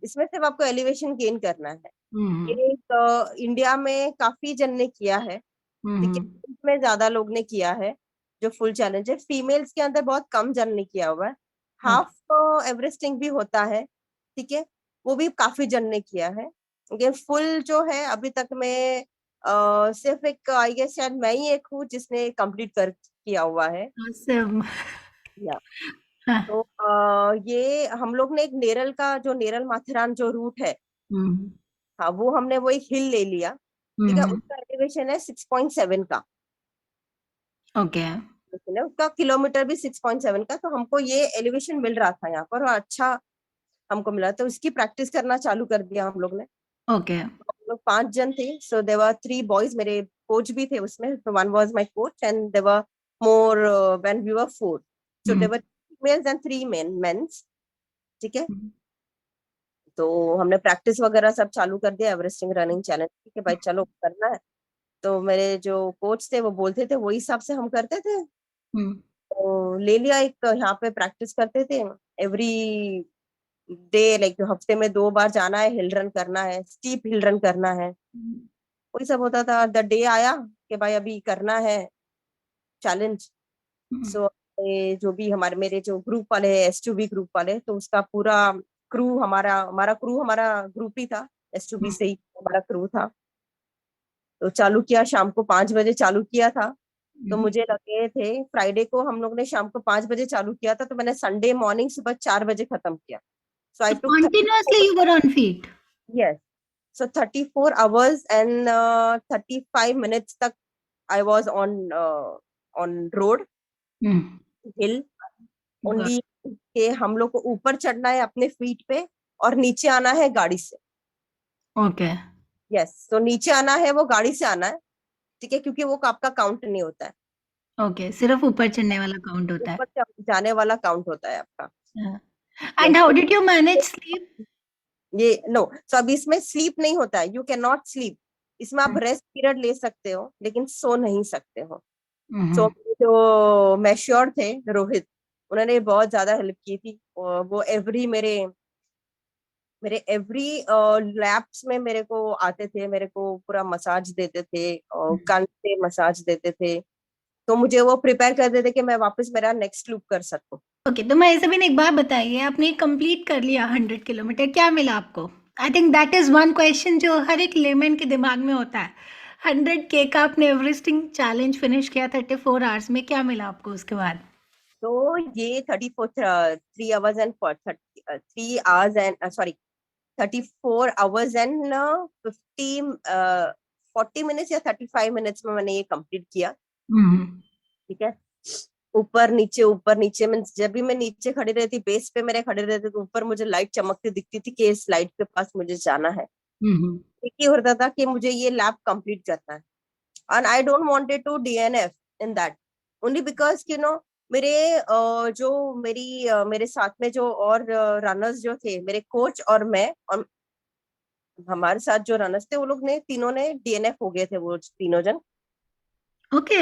इसमें सिर्फ आपको एलिवेशन गेन करना है। हम्म ये इंडिया में काफी जन ने किया है, ठीक है, हम्म इसमें ज्यादा लोग ने किया है। जो फुल चैलेंज है, फीमेल्स के अंदर बहुत कम जन ने किया हुआ है। ओके। हाफ एवरेस्टिंग भी होता है, ठीक है, वो भी काफी जन ने किया है। ये फुल जो है अभी तक में सिर्फ एक आई गेस शायद मैं ही एक हूँ जिसने कंप्लीट कर किया हुआ है। awesome। या हाँ। तो ये हम लोग ने एक नेरल का, जो नेरल माथेरान जो रूट है, हम्म हाँ, वो हमने वो एक हिल ले लिया, ठीक है, उसका एलिवेशन है 6.7 का, ओके। है उसका किलोमीटर भी 6.7 का, तो हमको ये एलिवेशन मिल रहा था यहाँ पर, और अच्छा हमको मिला, तो इसकी प्रैक्टिस करना चालू कर दिया हम लोग ने। ओके। हम लोग 5 जन थे, सो देवर 3 बॉयज, मेरे कोच भी थे उसमें, one was my coach, and there were more when we were 4, so there were males and 3 mens, ठीक है। तो हमने प्रैक्टिस वगैरह सब चालू कर दिया एवरेस्टिंग रनिंग चैलेंज, ठीक है भाई चलो करना है। तो मेरे जो कोच थे वो बोलते थे, वही हिसाब से हम करते थे। तो ले लिया, एक यहाँ पे प्रैक्टिस करते थे एवरी डे, लाइक हफ्ते में 2 बार जाना है, हिल रन करना है, स्टीप हिल रन करना है, वही सब होता था। द डे आया कि भाई अभी करना है चैलेंज। सो जो भी हमारे मेरे जो ग्रुप वाले हैं, S2B ग्रुप वाले, तो उसका पूरा क्रू, हमारा ग्रुप ही था, S2B से ही हमारा क्रू था। तो चालू किया, शाम को 5 बजे चालू किया था। तो मुझे लगे थे फ्राइडे को हम लोग ने शाम को 5 बजे चालू किया था, तो मैंने संडे मॉर्निंग सुबह 4 बजे खत्म किया। सो आई So took continuously you were on feet. Yes, so 34 hours and 35 minutes तक I was on road Hmm. Hill Got- only, के हम लोग को ऊपर चढ़ना है अपने फीट पे, और नीचे आना है गाड़ी से। Okay. यस, तो नीचे आना है वो गाड़ी से आना है, ठीक है, क्योंकि वो आपका काउंट नहीं होता है, Okay. सिर्फ ऊपर चढ़ने वाला काउंट होता है। ऊपर जाने वाला काउंट होता है आपका। हाँ। And yes, how did you manage sleep? ये नो, सो अभी इसमें स्लीप नहीं होता है, यू कैन नॉट स्लीप। इसमें आप रेस्ट पीरियड ले सकते हो लेकिन सो नहीं सकते हो। सो Mm-hmm. जो मैश्योर थे रोहित, उन्होंने बहुत ज्यादा हेल्प की थी। और वो एवरी मेरे मेरे एवरी लैप्स में मेरे को आते थे, मेरे को पूरा मसाज देते थे, और कान पे मसाज देते थे, तो मुझे वो प्रिपेयर कर देते कि मैं वापस मेरा नेक्स्ट लूप कर सकूं। ओके, तो मैं ऐसे भी एक बात बताइए, आपने कंप्लीट कर लिया 100 किलोमीटर, क्या मिला आपको? I think that is one question जो हर एक लेमैन के दिमाग में होता है। 100K का आपने एवरेस्टिंग चैलेंज फिनिश किया 34 आवर्स में, क्या मिला आपको उसके बाद? तो ये 34 3 hours and 3 hours and sorry 34 hours and 40 minutes या 35 minutes में मैंने ये कंप्लीट किया। ठीक है, ऊपर नीचे मीन्स जब भी मैं नीचे खड़ी रहती, बेस पे मेरे खड़े रहते, तो ऊपर मुझे लाइट चमकती दिखती थी कि इस लाइट के पास मुझे जाना है। एक ही होता था कि मुझे ये लैब कंप्लीट करना है, and I don't wanted to DNF in that, only because मेरे मेरे साथ में जो और रनर्स जो थे, मेरे कोच और मैं, और हमारे साथ जो रनर्स थे, वो लोग ने तीनों ने DNF हो गए थे, वो तीनों जन। ओके।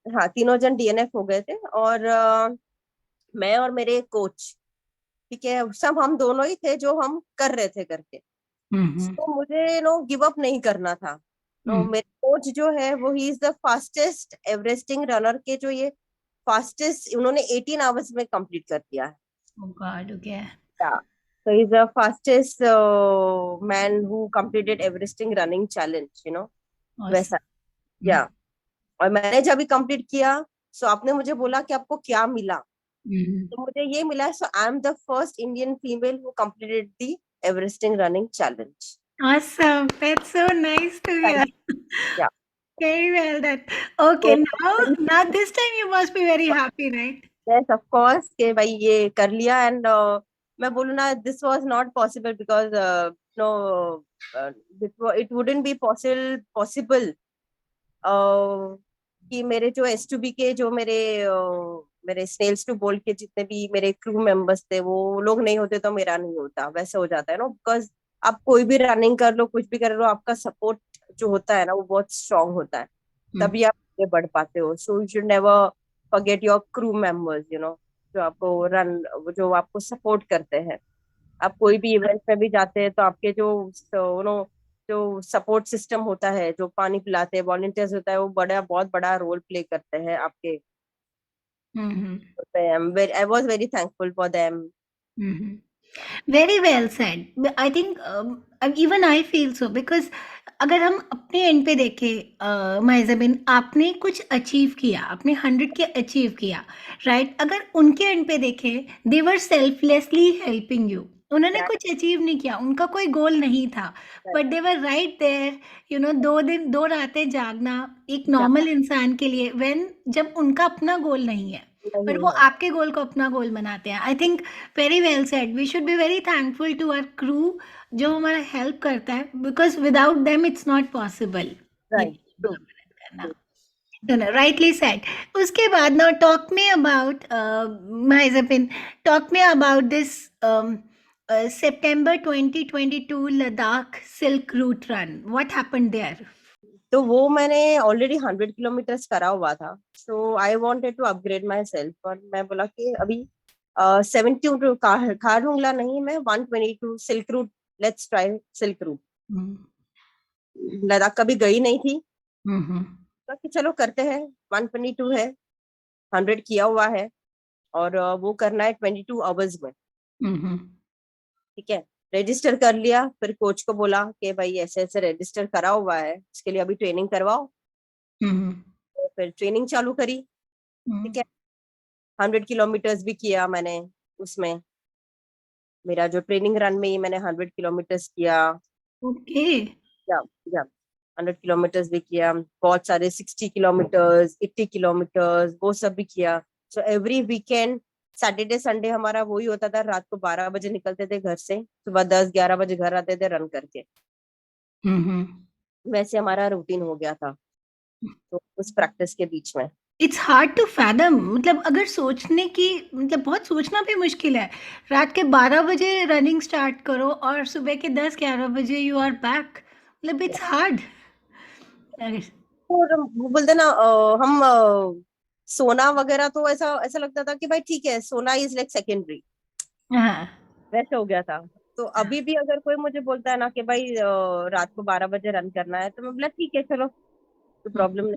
हाँ, तीनों जन DNF हो गए थे, और मैं और मेरे कोच, ठीक है, सब हम दोनों ही थे जो हम कर रहे थे करके। तो मुझे गिव अप नहीं करना था। मेरे कोच जो है वो ही is the fastest everesting runner के जो ये फास्टेस्ट, उन्होंने 18 आवर्स में कंप्लीट कर दिया है। Oh God, okay. So he's the fastest man who completed Everesting running challenge, वैसा। Awesome. या और मैंने जब भी कंप्लीट किया, सो आपने मुझे बोला कि आपको क्या मिला, तो मुझे ये मिला, so I am the first Indian female who completed the everesting running challenge. Awesome. That's so nice to hear. या Very well done. Okay, now this time you must be very happy, right? Yes of course के भाई ये कर लिया, and मैं बोलूँ ना, this was not possible because no, it wouldn't be possible कि मेरे जो S2B के जो मेरे स्नेल्स टू बोल्ट के जितने भी मेरे क्रू मेंबर्स थे, वो लोग नहीं होते तो मेरा नहीं होता, वैसे हो जाता है ना, बिकॉज आप कोई भी रनिंग कर लो, कुछ भी कर लो, आपका सपोर्ट जो होता है ना, वो बहुत स्ट्रांग होता है, तभी आप आगे बढ़ पाते हो। So you should never forget your crew members, जो आपको जो आपको सपोर्ट करते हैं। आप कोई भी इवेंट में भी जाते हैं तो आपके जो सपोर्ट सिस्टम होता है, जो पानी पिलाते हैं, वॉलंटियर्स होता है, वो बहुत बड़ा रोल प्ले करते हैं आपके। I was very thankful for them. Very well said. I think even I feel so because अगर हम अपने एंड पे देखें माइज़ाबिन, आपने कुछ अचीव किया, आपने 100 के अचीव किया, राइट? अगर उनके एंड पे देखें, दे वर सेल्फलेसली हेल्पिंग यू। उन्होंने कुछ अचीव नहीं किया, उनका कोई गोल नहीं था, but they were right there, 2 रातें जागना एक नॉर्मल इंसान के लिए, जब उनका अपना गोल नहीं है, पर वो आपके गोल को अपना गोल बनाते हैं। I think very well said. We should be very thankful to our crew जो हमारा हेल्प करता है, because without them it's not possible करना। Rightly said. उसके बाद ना talk me about Mahjabin, talk me about this September 2022 Ladakh Silk Route Run. What happened there? तो वो मैंने ऑलरेडी 100 किलोमीटर्स करा हुआ था, so I wanted to upgrade myself, और मैं बोला कि अभी 72 खारडुंगला नहीं, मैं 122 silk route, let's try silk route. Ladakh कभी गई नहीं थी, तो कि चलो करते हैं, 122 है, 100 किया हुआ है, और वो करना है 22 आवर्स में। ठीक है, रजिस्टर कर लिया, फिर कोच को बोला कि भाई ऐसे ऐसे रजिस्टर करा हुआ है, इसके लिए अभी ट्रेनिंग करवाओ। तो फिर ट्रेनिंग चालू करी। ठीक है, 100 किलोमीटर्स भी किया मैंने उसमें, मेरा जो ट्रेनिंग रन में ही मैंने 100 किलोमीटर्स किया। ओके। या 100 किलोमीटर्स भी किया, बहुत सारे 60 किलोमीटर्स, 80 किलोमीटर्स, वो सब भी किया। So every weekend, Saturday Sunday हमारा वही होता था, रात को 12 बजे निकलते थे घर से, सुबह 10-11 बजे घर आते थे रन करके। वैसे हमारा रूटीन हो गया था, तो उस प्रैक्टिस के बीच में इट्स हार्ड टू फैथम, मतलब अगर सोचने की, मतलब बहुत सोचना भी मुश्किल है। रात के 12 बजे रनिंग स्टार्ट करो और सुबह के 10-11 बजे यू आर बैक, मतलब इट्स हार्ड। और वो बोलते ना, हम सोना वगैरह तो ऐसा ऐसा लगता था कि भाई ठीक है, सोना इज लाइक सेकेंडरी, वैसे हो गया था। तो अभी भी अगर कोई मुझे बोलता है ना कि भाई रात को 12 बजे रन करना है, तो मैं बोला ठीक है चलो, तो प्रॉब्लम नहीं,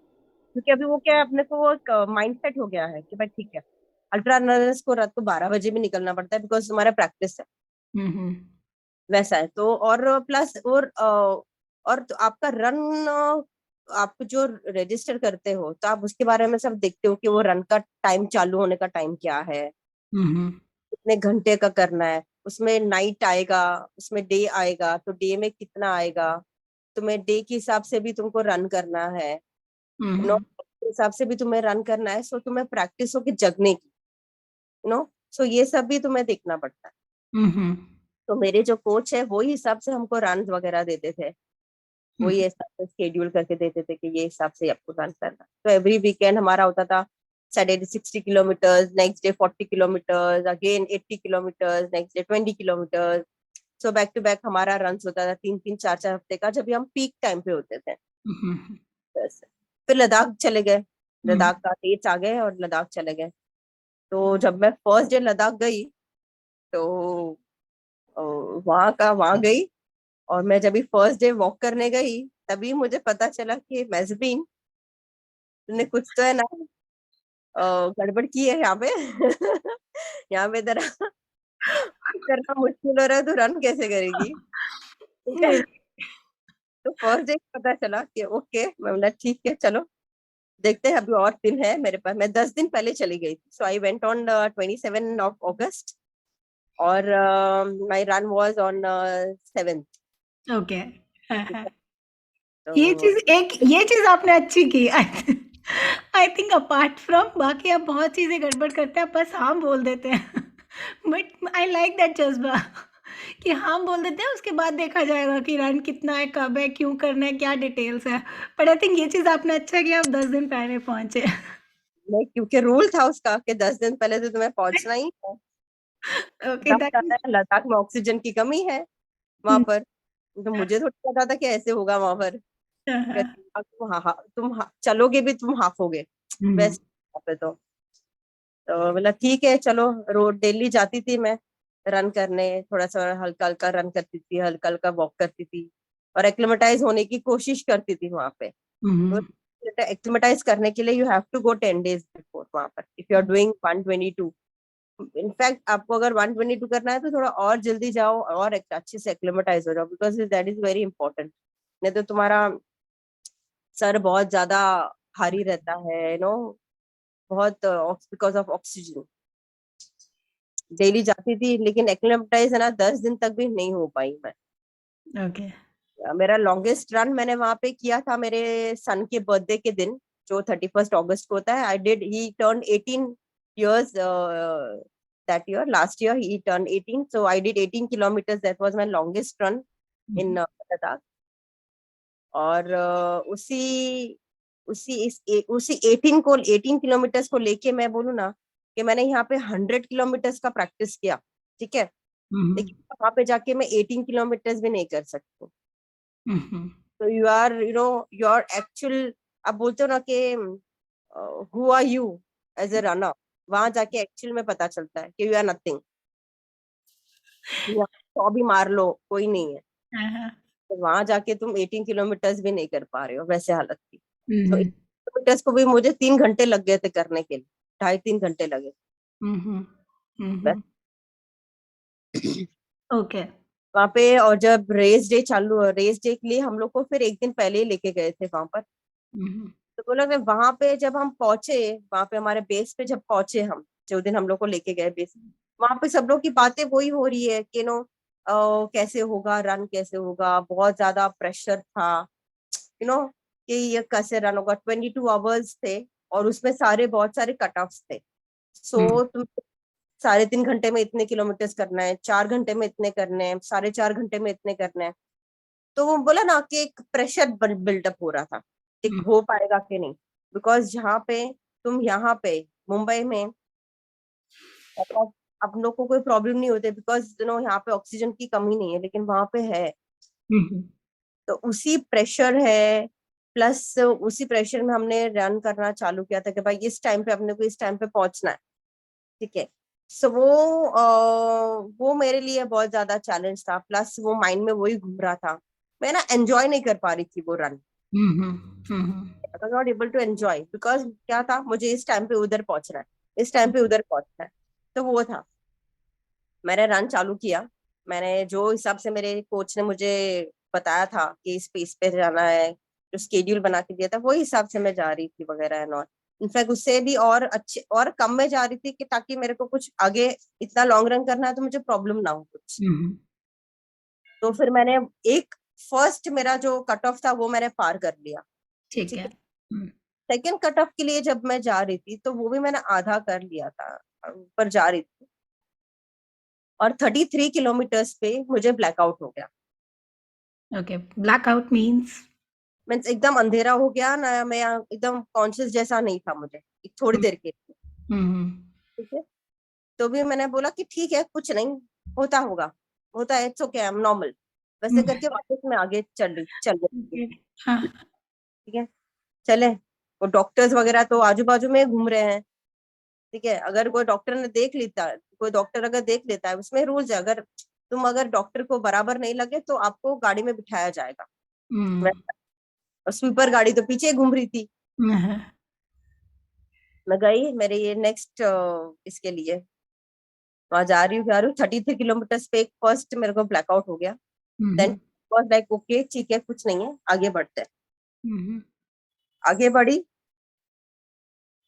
क्योंकि अभी वो क्या है, अपने को वो माइंड सेट हो गया है कि भाई ठीक है, अल्ट्रा रनर्स को रात को 12 बजे भी निकलना पड़ता है, बिकॉज हमारा प्रैक्टिस है, वैसा है। तो और प्लस और तो आपका रन, आप जो रजिस्टर करते हो, तो आप उसके बारे में सब देखते हो कि वो रन का टाइम, चालू होने का टाइम क्या है, कितने घंटे का करना है। उसमें नाइट आएगा, उसमें डे आएगा, तो डे में कितना आएगा, तुम्हें डे के हिसाब से भी तुमको रन करना है, नो, हम्म के हिसाब से भी तुम्हें रन करना है, सो तुम्हें प्रैक्टिस होगी जगने की, नो, सो ये सब भी तुम्हें देखना पड़ता है। हम्म तो मेरे जो कोच है वही हिसाब से हमको रन वगैरह देते थे, वही हम्म हिसाब से शेड्यूल करके देते थे कि ये हिसाब से आपको रन करना। तो एवरी वीकेंड हमारा होता था Saturday 60 kilometre, next day 40 kilometre, again 80 kilometre, next day 20 kilometre. So back to back हमारा रन होता था 3 3 4 4 हफ्ते का, जब भी हम पीक टाइम पे होते थे। हम्म वैसे फिर लद्दाख चले गए, हम्म लद्दाख का डेट्स आ गए और लद्दाख चले गए। तो जब मैं फर्स्ट डे लद्दाख गई, तो वहां का वहां गई, और मैं जब भी फर्स्ट डे वॉक करने गई, तभी मुझे पता चला कि मैजबीन ने कुछ तो है ना गड़बड़ की है यहाँ पे। यहाँ पे तेरा करना मुश्किल हो रहा है, तो रन कैसे करेगी, ठीक है। तो फर्स्ट डे पता चला कि ओके, मैं बोला ठीक है चलो देखते हैं, अभी और दिन है मेरे पास। मैं 10 दिन पहले चली गई थी, so I went on 27 of August, और my run was on 7th। Okay. ये तो चीज ये चीज आपने अच्छी की। आई थिंक अपार्ट फ्रॉम बाकी आप बहुत चीजें गड़बड़ करते हैं, आप बस हाँ बोल देते हैं। बट आई लाइक दैट जज्बा कि हाँ बोल देते हैं, उसके बाद देखा जाएगा कि रन कितना है, कब है, क्यों करना है, क्या डिटेल्स है। बट आई थिंक ये चीज आपने अच्छा किया, आप 10 दिन पहले पहुंचे। नहीं, क्योंकि रूल था उसका कि 10 दिन पहले तो तुम्हें पहुंचना ही है। ओके सब दैट। पता है लद्दाख में ऑक्सीजन की कमी है वहां पर, तो मुझे थोड़ी पता था कि ऐसे होगा वहां पर। चलोगे भी तुम हाफोगे वैसे वहाँ पे। तो बोला ठीक है चलो, रोड डेली जाती थी मैं रन करने, थोड़ा सा हल्का हल्का रन करती थी, हल्का हल्का वॉक करती थी, और एक्लिमेटाइज होने की कोशिश करती थी वहां पे। तो एक्लिमेटाइज करने के लिए you have to go 10 days before वहां पर, if you are doing 122। In fact आपको अगर 122 करना है तो थोड़ा और जल्दी जाओ और एक अच्छे से एक्लिमेटाइज हो जाओ, because that is very important. नहीं तो तुम्हारा सर बहुत ज्यादा भारी रहता है, बहुत, बिकॉज ऑफ ऑक्सीजन। डेली जाती थी, लेकिन एक्लेमेटाइज है ना 10 दिन तक भी नहीं हो पाई मैं। ओके। मेरा लॉन्गेस्ट रन मैंने वहां पे किया था मेरे सन के बर्थडे के दिन, जो 31 अगस्त को होता है। I did, he turn 18 years that year, last year he turned 18, so I did 18 kilometers, that was my longest run in Ladakh। और उसी 18 किलोमीटर्स को लेके मैं बोलूँ ना कि मैंने यहाँ पे 100 किलोमीटर्स का प्रैक्टिस किया, ठीक है, लेकिन वहां पे जाके मैं 18 किलोमीटर्स भी नहीं कर सकती। तो यू आर एक्चुअल, आप बोलते हो ना कि who are you as a runner, वहां जाके एक्चुअल में पता चलता है कि यू आर नथिंग। तो अभी मार लो कोई नहीं है, तो वहां जाके तुम 18 किलोमीटर्स भी नहीं कर पा रहे हो वैसे हालत थी। तो 18 किलोमीटर्स को भी मुझे 3 घंटे लग गए थे करने के लिए, 2.5 3 घंटे लगे। बस। ओके। वहां पे, और जब रेस डे के लिए हम लोग को फिर एक दिन पहले ही लेके गए थे वहां पर। तो बोला कि वहां पे जब हम पहुंचे, वहां पे हमारे बेस पे जब पहुंचे हम, जो दिन हम लोग को लेके गए बेस, वहां पे सब लोग की बातें वही हो रही है कि कैसे होगा रन, कैसे होगा, बहुत ज्यादा प्रेशर था, कि ये कैसे रन होगा। 22 आवर्स थे, और उसमें बहुत सारे कट ऑफ थे। सो तुम 3.5 घंटे में इतने किलोमीटर्स करना है, 4 घंटे में इतने करने हैं, 4.5 घंटे में इतने करने हैं। तो वो बोला ना कि एक प्रेशर बिल्डअप हो रहा था कि हो पाएगा कि नहीं, बिकॉज जहाँ पे तुम यहाँ पे मुंबई में अब लोग को कोई प्रॉब्लम नहीं होती, बिकॉज यहाँ पे ऑक्सीजन की कमी नहीं है, लेकिन वहां पे है। तो उसी प्रेशर है, प्लस उसी प्रेशर में हमने रन करना चालू किया था कि भाई इस टाइम पे अपने को इस टाइम पे पहुंचना है, ठीक है। सो वो मेरे लिए बहुत ज्यादा चैलेंज था, प्लस वो माइंड में वही घूम रहा था। मैं ना एंजॉय नहीं कर पा रही थी वो run, I was not able to enjoy, because क्या था, मुझे इस टाइम पे उधर पहुंचना है, इस टाइम पे उधर पहुंचना है। तो वो था, मैंने रन चालू किया। मैंने जो हिसाब से मेरे कोच ने मुझे बताया था कि इस पेस पे जाना है, जो स्केड्यूल बना के दिया था, वही हिसाब से मैं जा रही थी वगैरह एंड ऑल। इनफैक्ट उससे भी और अच्छे और कम में जा रही थी कि ताकि मेरे को कुछ आगे इतना लॉन्ग रन करना है तो मुझे प्रॉब्लम ना हो कुछ। तो फिर मैंने एक फर्स्ट मेरा जो कट ऑफ था वो मैंने पार कर लिया। ठीक ठीक है। है, सेकेंड कट ऑफ के लिए जब मैं जा रही थी तो वो भी मैंने आधा कर लिया था, ऊपर जा रही थी, और 33 किलोमीटर्स पे मुझे ब्लैकआउट हो गया। Okay, blackout means? मीन्स एकदम अंधेरा हो गया ना, मैं एकदम कॉन्शियस जैसा नहीं था मुझे एक थोड़ी देर के लिए। ठीक है, तो भी मैंने बोला कि ठीक है कुछ नहीं, होता होगा, होता है, it's okay, I am normal, वैसे करके वापस मैं आगे चल रही थी। हाँ। ठीक है, चले, वो डॉक्टर्स वगैरह तो आजू बाजू में घूम रहे हैं। ठीक है, अगर कोई डॉक्टर ने देख लेता, कोई डॉक्टर अगर देख लेता है, उसमें रूल्स है, अगर तुम अगर डॉक्टर को बराबर नहीं लगे तो आपको गाड़ी में बिठाया जाएगा। और स्वीपर गाड़ी तो पीछे घूम रही थी। मैं गई मेरे ये नेक्स्ट इसके लिए वहां जा रही हूँ 33 किलोमीटर पे एक फर्स्ट मेरे को ब्लैकआउट हो गया। देन वाज लाइक ओके ठीक है कुछ नहीं है, आगे बढ़ते हैं। आगे बढ़ी,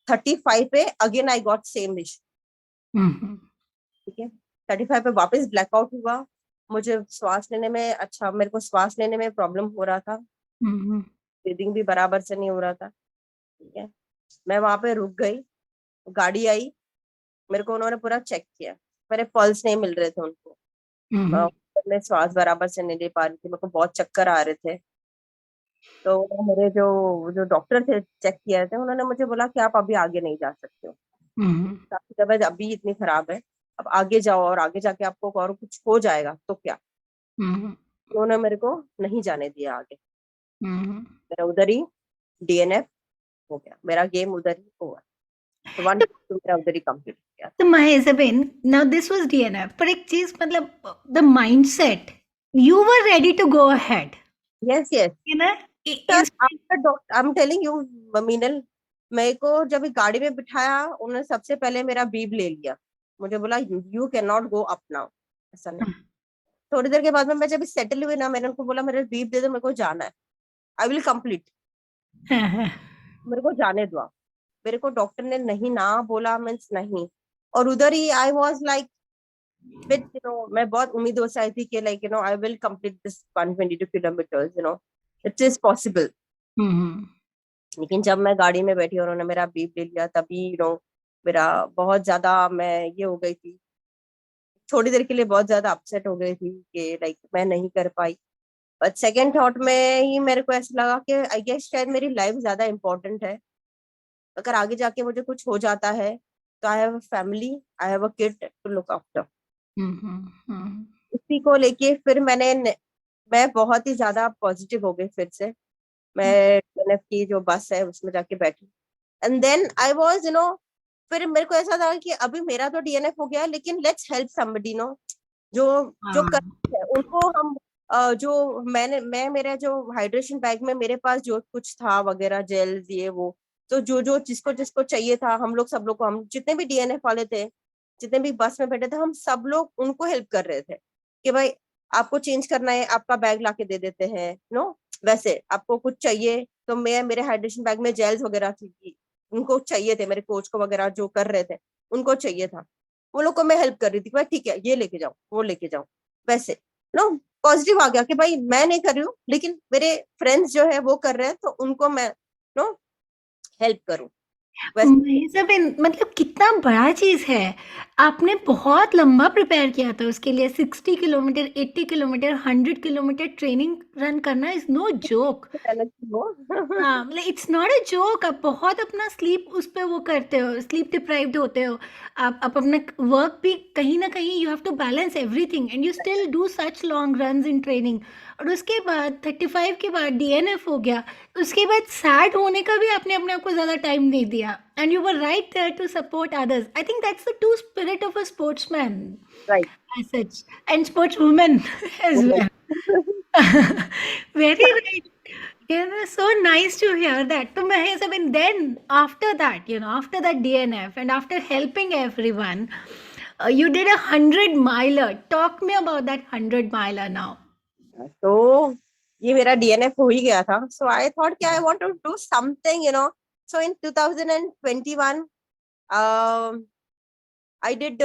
35 पे again I got same issue. ठीक है, 35 पे वापस ब्लैकआउट हुआ। मुझे श्वास लेने में, अच्छा मेरे को श्वास लेने में प्रॉब्लम हो रहा था, ब्रीदिंग भी बराबर से नहीं हो रहा था। ठीक है, मैं वहां पे रुक गई, गाड़ी आई, मेरे को उन्होंने पूरा चेक किया, मेरे पल्स नहीं मिल रहे थे उनको, मैं श्वास बराबर से नहीं ले पा रही थी, मेरे को बहुत चक्कर आ रहे थे। तो मेरे जो जो डॉक्टर थे चेक किए थे, उन्होंने मुझे बोला कि आप अभी आगे नहीं जा सकते हो, आपकी तबीयत अभी इतनी खराब है, अब आगे जाओ और आगे जाके आपको और कुछ हो जाएगा तो क्या। उन्होंने मेरे को नहीं जाने दिया आगे, मेरा उधर ही डीएनएफ हो गया, मेरा गेम उधर ही हुआ। तो वन तो मेरा उधर ही कंप्लीट हो गया। तो महेजबिन, now this was DNF, पर एक चीज मतलब the mindset, you were ready to go ahead, yes yes you know? Sir, after doctor I am telling you Meenal, मेरे को जब गाड़ी में बिठाया उन्होंने सबसे पहले मेरा बीब ले लिया, मुझे बोला you can not go up now, ऐसा नहीं। थोड़ी देर के बाद में मैं जब सेटल हुई ना, मैंने उनको बोला मेरा बीब दे दो, मेरे को जाना है, आई विल कंप्लीट, मेरे को जाने दो। मेरे को डॉक्टर ने नहीं ना बोला, मीन्स नहीं। और उधर ही आई वॉज लाइक बिट मैं बहुत उम्मीदों से आई थी कि like I will complete this 122 kilometres, it is possible. लेकिन जब मैं गाड़ी में बैठी और उन्होंने मेरा बीप ले लिया, तभी मेरा बहुत ज्यादा, मैं ये हो गई थी, थोड़ी देर के लिए बहुत ज्यादा अपसेट हो गई थी कि लाइक मैं नहीं कर पाई। बट सेकेंड थॉट में ही मेरे को ऐसा लगा कि आई गेस शायद मेरी लाइफ ज्यादा इंपॉर्टेंट है, अगर आगे जाके मुझे कुछ हो जाता है तो I have a family, I have a kid to look after. इसी को लेके फिर मैं बहुत ही ज्यादा पॉजिटिव हो गई फिर से। मैं एनएफ की जो बस है उसमें जाके बैठी, एंड देन आई वाज फिर मेरे को ऐसा था कि अभी मेरा तो डीएनएफ हो गया, लेकिन लेट्स हेल्प समबडी जो जो कर है उनको हम जो मैं मेरा जो हाइड्रेशन बैग में मेरे पास जो कुछ था वगैरह, जेल्स ये वो, तो जो जो जिसको जिसको चाहिए था, हम लोग सब लोग को, हम जितने भी डीएनएफ वाले थे, जितने भी बस में बैठे थे, हम सब लोग उनको हेल्प कर रहे थे कि भाई आपको चेंज करना है, आपका बैग लाके दे देते हैं, वैसे आपको कुछ चाहिए तो मैं मेरे हाइड्रेशन बैग में जेल्स वगैरह थी, उनको चाहिए थे, मेरे कोच को वगैरह जो कर रहे थे उनको चाहिए था, वो लोग को मैं हेल्प कर रही थी, भाई ठीक है ये लेके जाओ वो लेके जाओ, वैसे पॉजिटिव आ गया कि भाई मैं नहीं कर रही हूँ लेकिन मेरे फ्रेंड्स जो है वो कर रहे हैं तो उनको मैं हेल्प करूँ वैसे। महेजबिन, मतलब कितना बड़ा चीज है, आपने बहुत लंबा प्रिपेयर किया था उसके लिए, 60 kilometre, 80 kilometre, 100 kilometre training run करना इज नो जोक। हाँ, मतलब इट्स नॉट अ जोक। आप बहुत अपना स्लीप उस पे वो करते हो, स्लीप डिप्राइव्ड होते हो, आप अपना वर्क भी कहीं ना कहीं, you have to balance everything and you still do such long runs in training. और उसके बाद 35 के बाद डीएनएफ हो गया, उसके बाद सैड होने का भी आपने अपने आप को ज़्यादा टाइम नहीं दिया, and you were right there to support others. I think that's the true spirit of a sportsman right as such, and sportswoman as well. Very right. So nice to hear that. So Mahesh, I mean, then after that, after that DNF and after helping everyone, you did 100 miler. Talk me about that 100 miler now. तो ये मेरा DNF हो ही गया था, so I thought कि I want to do something So in 2021, I did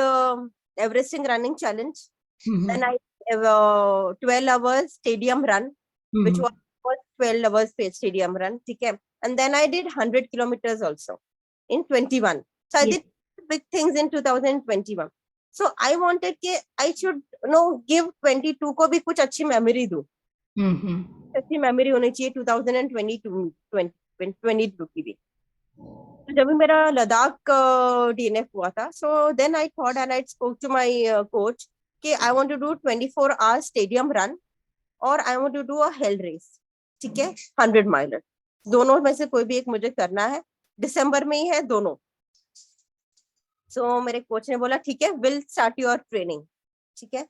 Everesting running challenge. Then I 12 hours stadium run, which was 12 hours stadium run. Okay. And then I did 100 kilometers also in 21. So I Yes. did big things in 2021. So I wanted कि I should give 22 को भी कुछ अच्छी memory दूं. अच्छी memory होनी चाहिए 2022 की भी. तो जब भी मेरा लद्दाख DNF हुआ था, so then I thought and I spoke to my coach कि I want to do 24 hours stadium run और I want to do a hell race. ठीक है, 100 miler. दोनों में से कोई भी एक मुझे करना है. दिसंबर में ही है दोनों. So मेरे कोच ने बोला ठीक है, विल स्टार्ट योर ट्रेनिंग. ठीक है.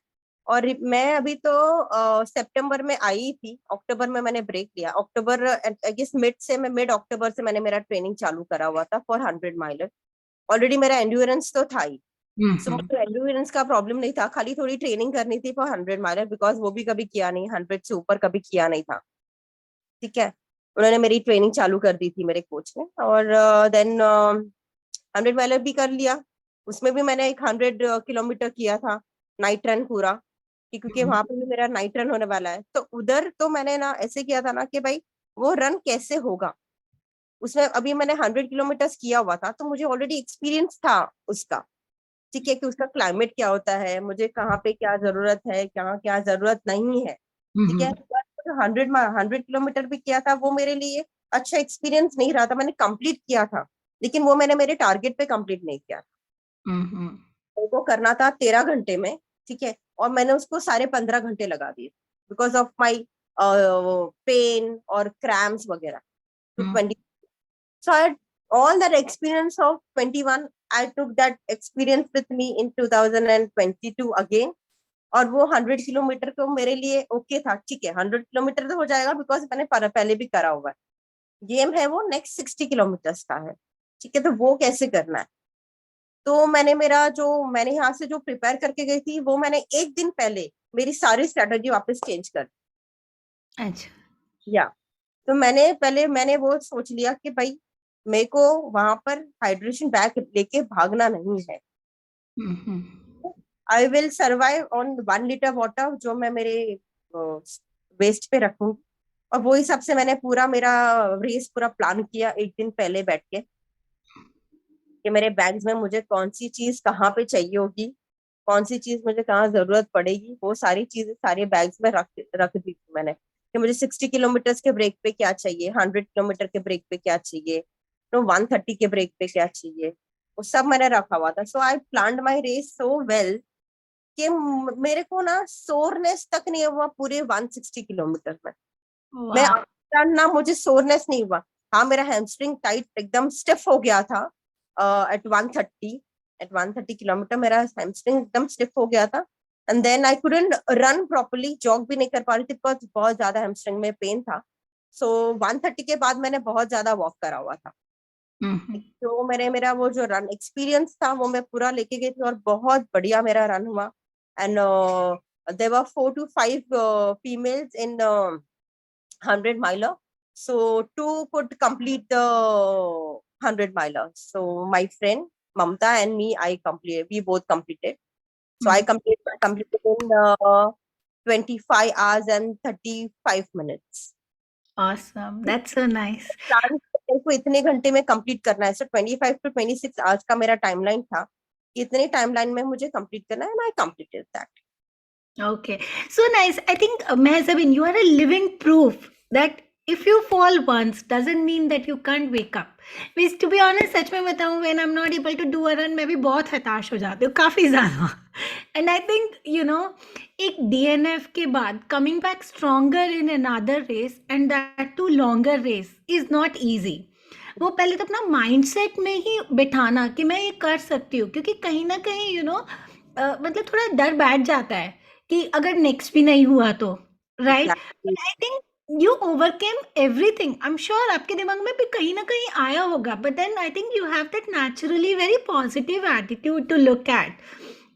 और मैं अभी तो सितंबर में आई थी, अक्टूबर में मैंने ब्रेक लिया. अक्टूबर आई गेस मिड अक्टूबर से मैंने मेरा ट्रेनिंग चालू करा हुआ था फॉर 100 माइलर. ऑलरेडी मेरा एंड्योरेंस तो था ही. सो मुझे एंड्योरेंस का प्रॉब्लम नहीं था, खाली थोड़ी ट्रेनिंग करनी थी फॉर 100 माइलर, बिकॉज वो भी कभी किया नहीं, 100 से ऊपर कभी किया नहीं था. ठीक है. उन्होंने मेरी ट्रेनिंग चालू कर दी थी मेरे कोच ने. और देन 100 माइलर भी कर लिया. उसमें भी मैंने एक 100 किलोमीटर किया था नाइट रन पूरा, क्योंकि वहां पे भी मेरा नाइट रन होने वाला है. तो उधर तो मैंने ना ऐसे किया था ना कि भाई वो रन कैसे होगा. उसमें अभी मैंने 100 किलोमीटर किया हुआ था, तो मुझे ऑलरेडी एक्सपीरियंस था उसका. ठीक है, कि उसका क्लाइमेट क्या होता है, मुझे कहाँ पे क्या जरूरत है, कहाँ क्या जरूरत नहीं है. ठीक है. 100 किलोमीटर भी किया था, वो मेरे लिए अच्छा एक्सपीरियंस नहीं रहा था. मैंने कंप्लीट किया था, लेकिन वो मैंने मेरे टारगेट पे कंप्लीट नहीं किया. वो करना था 13 घंटे में. ठीक है. और मैंने उसको 15.5 घंटे लगा दिए बिकॉज ऑफ माई पेन और क्रैम्स वगैरह. तो 20. So I had all that experience of 21. I took that experience with me in 2022 again. और वो 100 किलोमीटर तो मेरे लिए ओके था. ठीक है, 100 किलोमीटर तो हो जाएगा बिकॉज मैंने पहले भी करा हुआ है. गेम है वो नेक्स्ट 60 किलोमीटर्स का है. ठीक है. तो वो कैसे करना है, तो मैंने यहाँ से जो प्रिपेयर करके गई थी, वो मैंने एक दिन पहले मेरी सारी स्ट्रेटजी वापस चेंज कर. अच्छा. या तो मैंने वो सोच लिया कि भाई मेरे को वहां पर हाइड्रेशन बैग लेके भागना नहीं है. I will survive on 1 litre water जो मैं मेरे वेस्ट पे रखूंगी. और वो हिसाब से मैंने मेरा रेस पूरा प्लान किया एक दिन पहले बैठ के, कि मेरे बैग्स में मुझे कौन सी चीज कहाँ पे चाहिए होगी, कौन सी चीज मुझे कहाँ जरूरत पड़ेगी. वो सारी चीजें सारे बैग्स में रख दी थी मैंने, कि मुझे 60 किलोमीटर के ब्रेक पे क्या चाहिए, 100 किलोमीटर के ब्रेक पे क्या चाहिए, तो 130 के ब्रेक पे क्या चाहिए, वो सब मैंने रखा हुआ था. सो आई प्लान्ड माई रेस सो वेल कि मेरे को ना सोरनेस तक नहीं हुआ पूरे 160 किलोमीटर में. मैं ना मुझे सोरनेस नहीं हुआ. हाँ, मेरा हैमस्ट्रिंग टाइट एकदम स्टिफ हो गया था एट 130 किलोमीटर. मेरा हैमस्ट्रिंग एकदम स्टिफ हो गया था. And then I couldn't run properly, jog भी नहीं कर पा रही थी बिकॉज बहुत ज्यादा हैमस्ट्रिंग में पेन था. सो 130 के बाद मैंने बहुत ज्यादा वॉक करा हुआ था. तो मेरा वो जो रन एक्सपीरियंस था वो मैं पूरा लेके गई थी, और बहुत बढ़िया मेरा रन हुआ. And there were 4 to 5 females in 100 miler. So 2 could complete the 100 miler. So my friend Mamta and me, we both completed. So I completed in 25 hours and 35 minutes. Awesome. That's so nice. को इतने घंटे में complete करना है. सो 25 to 26 hours का मेरा timeline था. इतने टाइमलाइन में मुझे कंप्लीट करना है, and I completed that. Okay, so nice. I think Mehzabin, you are a living proof that if you fall once doesn't mean that you can't wake up. Because to be honest, सच में बताऊं, when I'm not able to do a run, मैं भी बहुत हताश हो जाती हूँ, काफी ज्यादा. And I think एक DNF के बाद coming back stronger in another race and that too longer race is not easy. वो पहले तो अपना माइंडसेट में ही बिठाना कि मैं ये कर सकती हूँ, क्योंकि कहीं ना कहीं मतलब थोड़ा डर बैठ जाता है कि अगर नेक्स्ट भी नहीं हुआ तो, right. I think you overcame everything. I am sure आपके दिमाग में भी कहीं ना कहीं आया होगा, but then I think you have that naturally very positive attitude to look at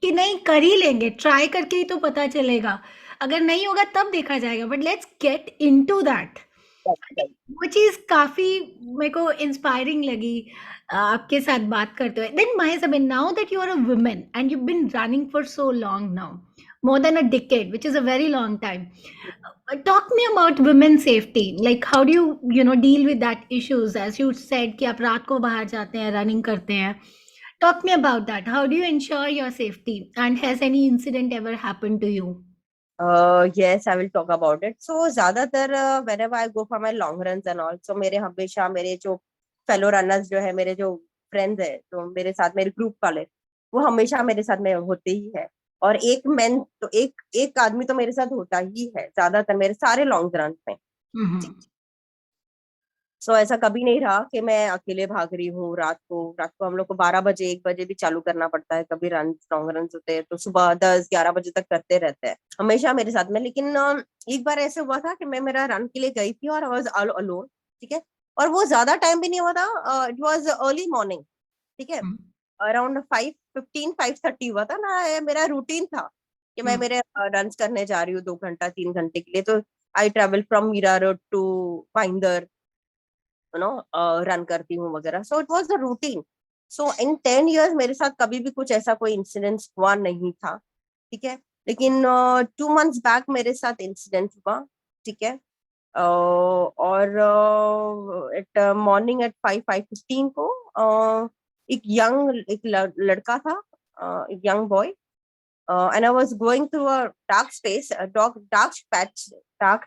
कि नहीं, कर ही लेंगे, ट्राई करके ही तो पता चलेगा, अगर नहीं होगा तब देखा जाएगा, but let's get into that. वो चीज़ काफ़ी मेरे को इंस्पायरिंग लगी आपके साथ बात करते हुए। Then Mahesabin, now that you are a woman and you've been running for so long now, more than a decade, which is a very long time. Talk me about women's safety. Like how do you know, deal with that issues? As you said कि आप रात को बाहर जाते हैं, running करते हैं. Talk me about that. How do you ensure your safety? And has any incident ever happened to you? Yes, I will talk about it. So ज्यादातर whenever I go for my long runs and all, so मेरे हमेशा मेरे जो fellow runners जो है, मेरे जो friends है, तो मेरे साथ मेरे ग्रुप वाले, वो हमेशा मेरे साथ में होते ही है। और एक मैन तो एक आदमी तो मेरे साथ होता ही है ज्यादातर मेरे सारे लॉन्ग रन में। Mm-hmm. सो ऐसा कभी नहीं रहा कि मैं अकेले भाग रही हूँ रात को हम लोग को 12 बजे 1 बजे भी चालू करना पड़ता है, कभी लॉन्ग रन होते हैं तो सुबह 10-11 बजे तक करते रहते हैं हमेशा मेरे साथ में। लेकिन एक बार ऐसे हुआ था कि मैं मेरा रन के लिए गई थी और आई वाज अलोन, ठीक है। और वो ज्यादा टाइम भी नहीं हुआ था, इट वाज अर्ली मॉर्निंग, ठीक है। अराउंड 5:15 5:30 हुआ था ना। मेरा रूटीन था कि मैं मेरे रन करने जा रही हूँ 2 घंटा 3 घंटे के लिए। तो I travel from Mira Road to Bhayandar, you know, run करती हूँ वगैरह। So it was the routine. So in 10 years मेरे साथ कभी भी कुछ ऐसा कोई इंसिडेंट हुआ नहीं था, ठीक है। लेकिन 2 months बैक मेरे साथ इंसिडेंट हुआ, ठीक है। और एट मॉर्निंग एट 5:15 को एक लड़का था, एक young boy, and I was going through a dark space, dark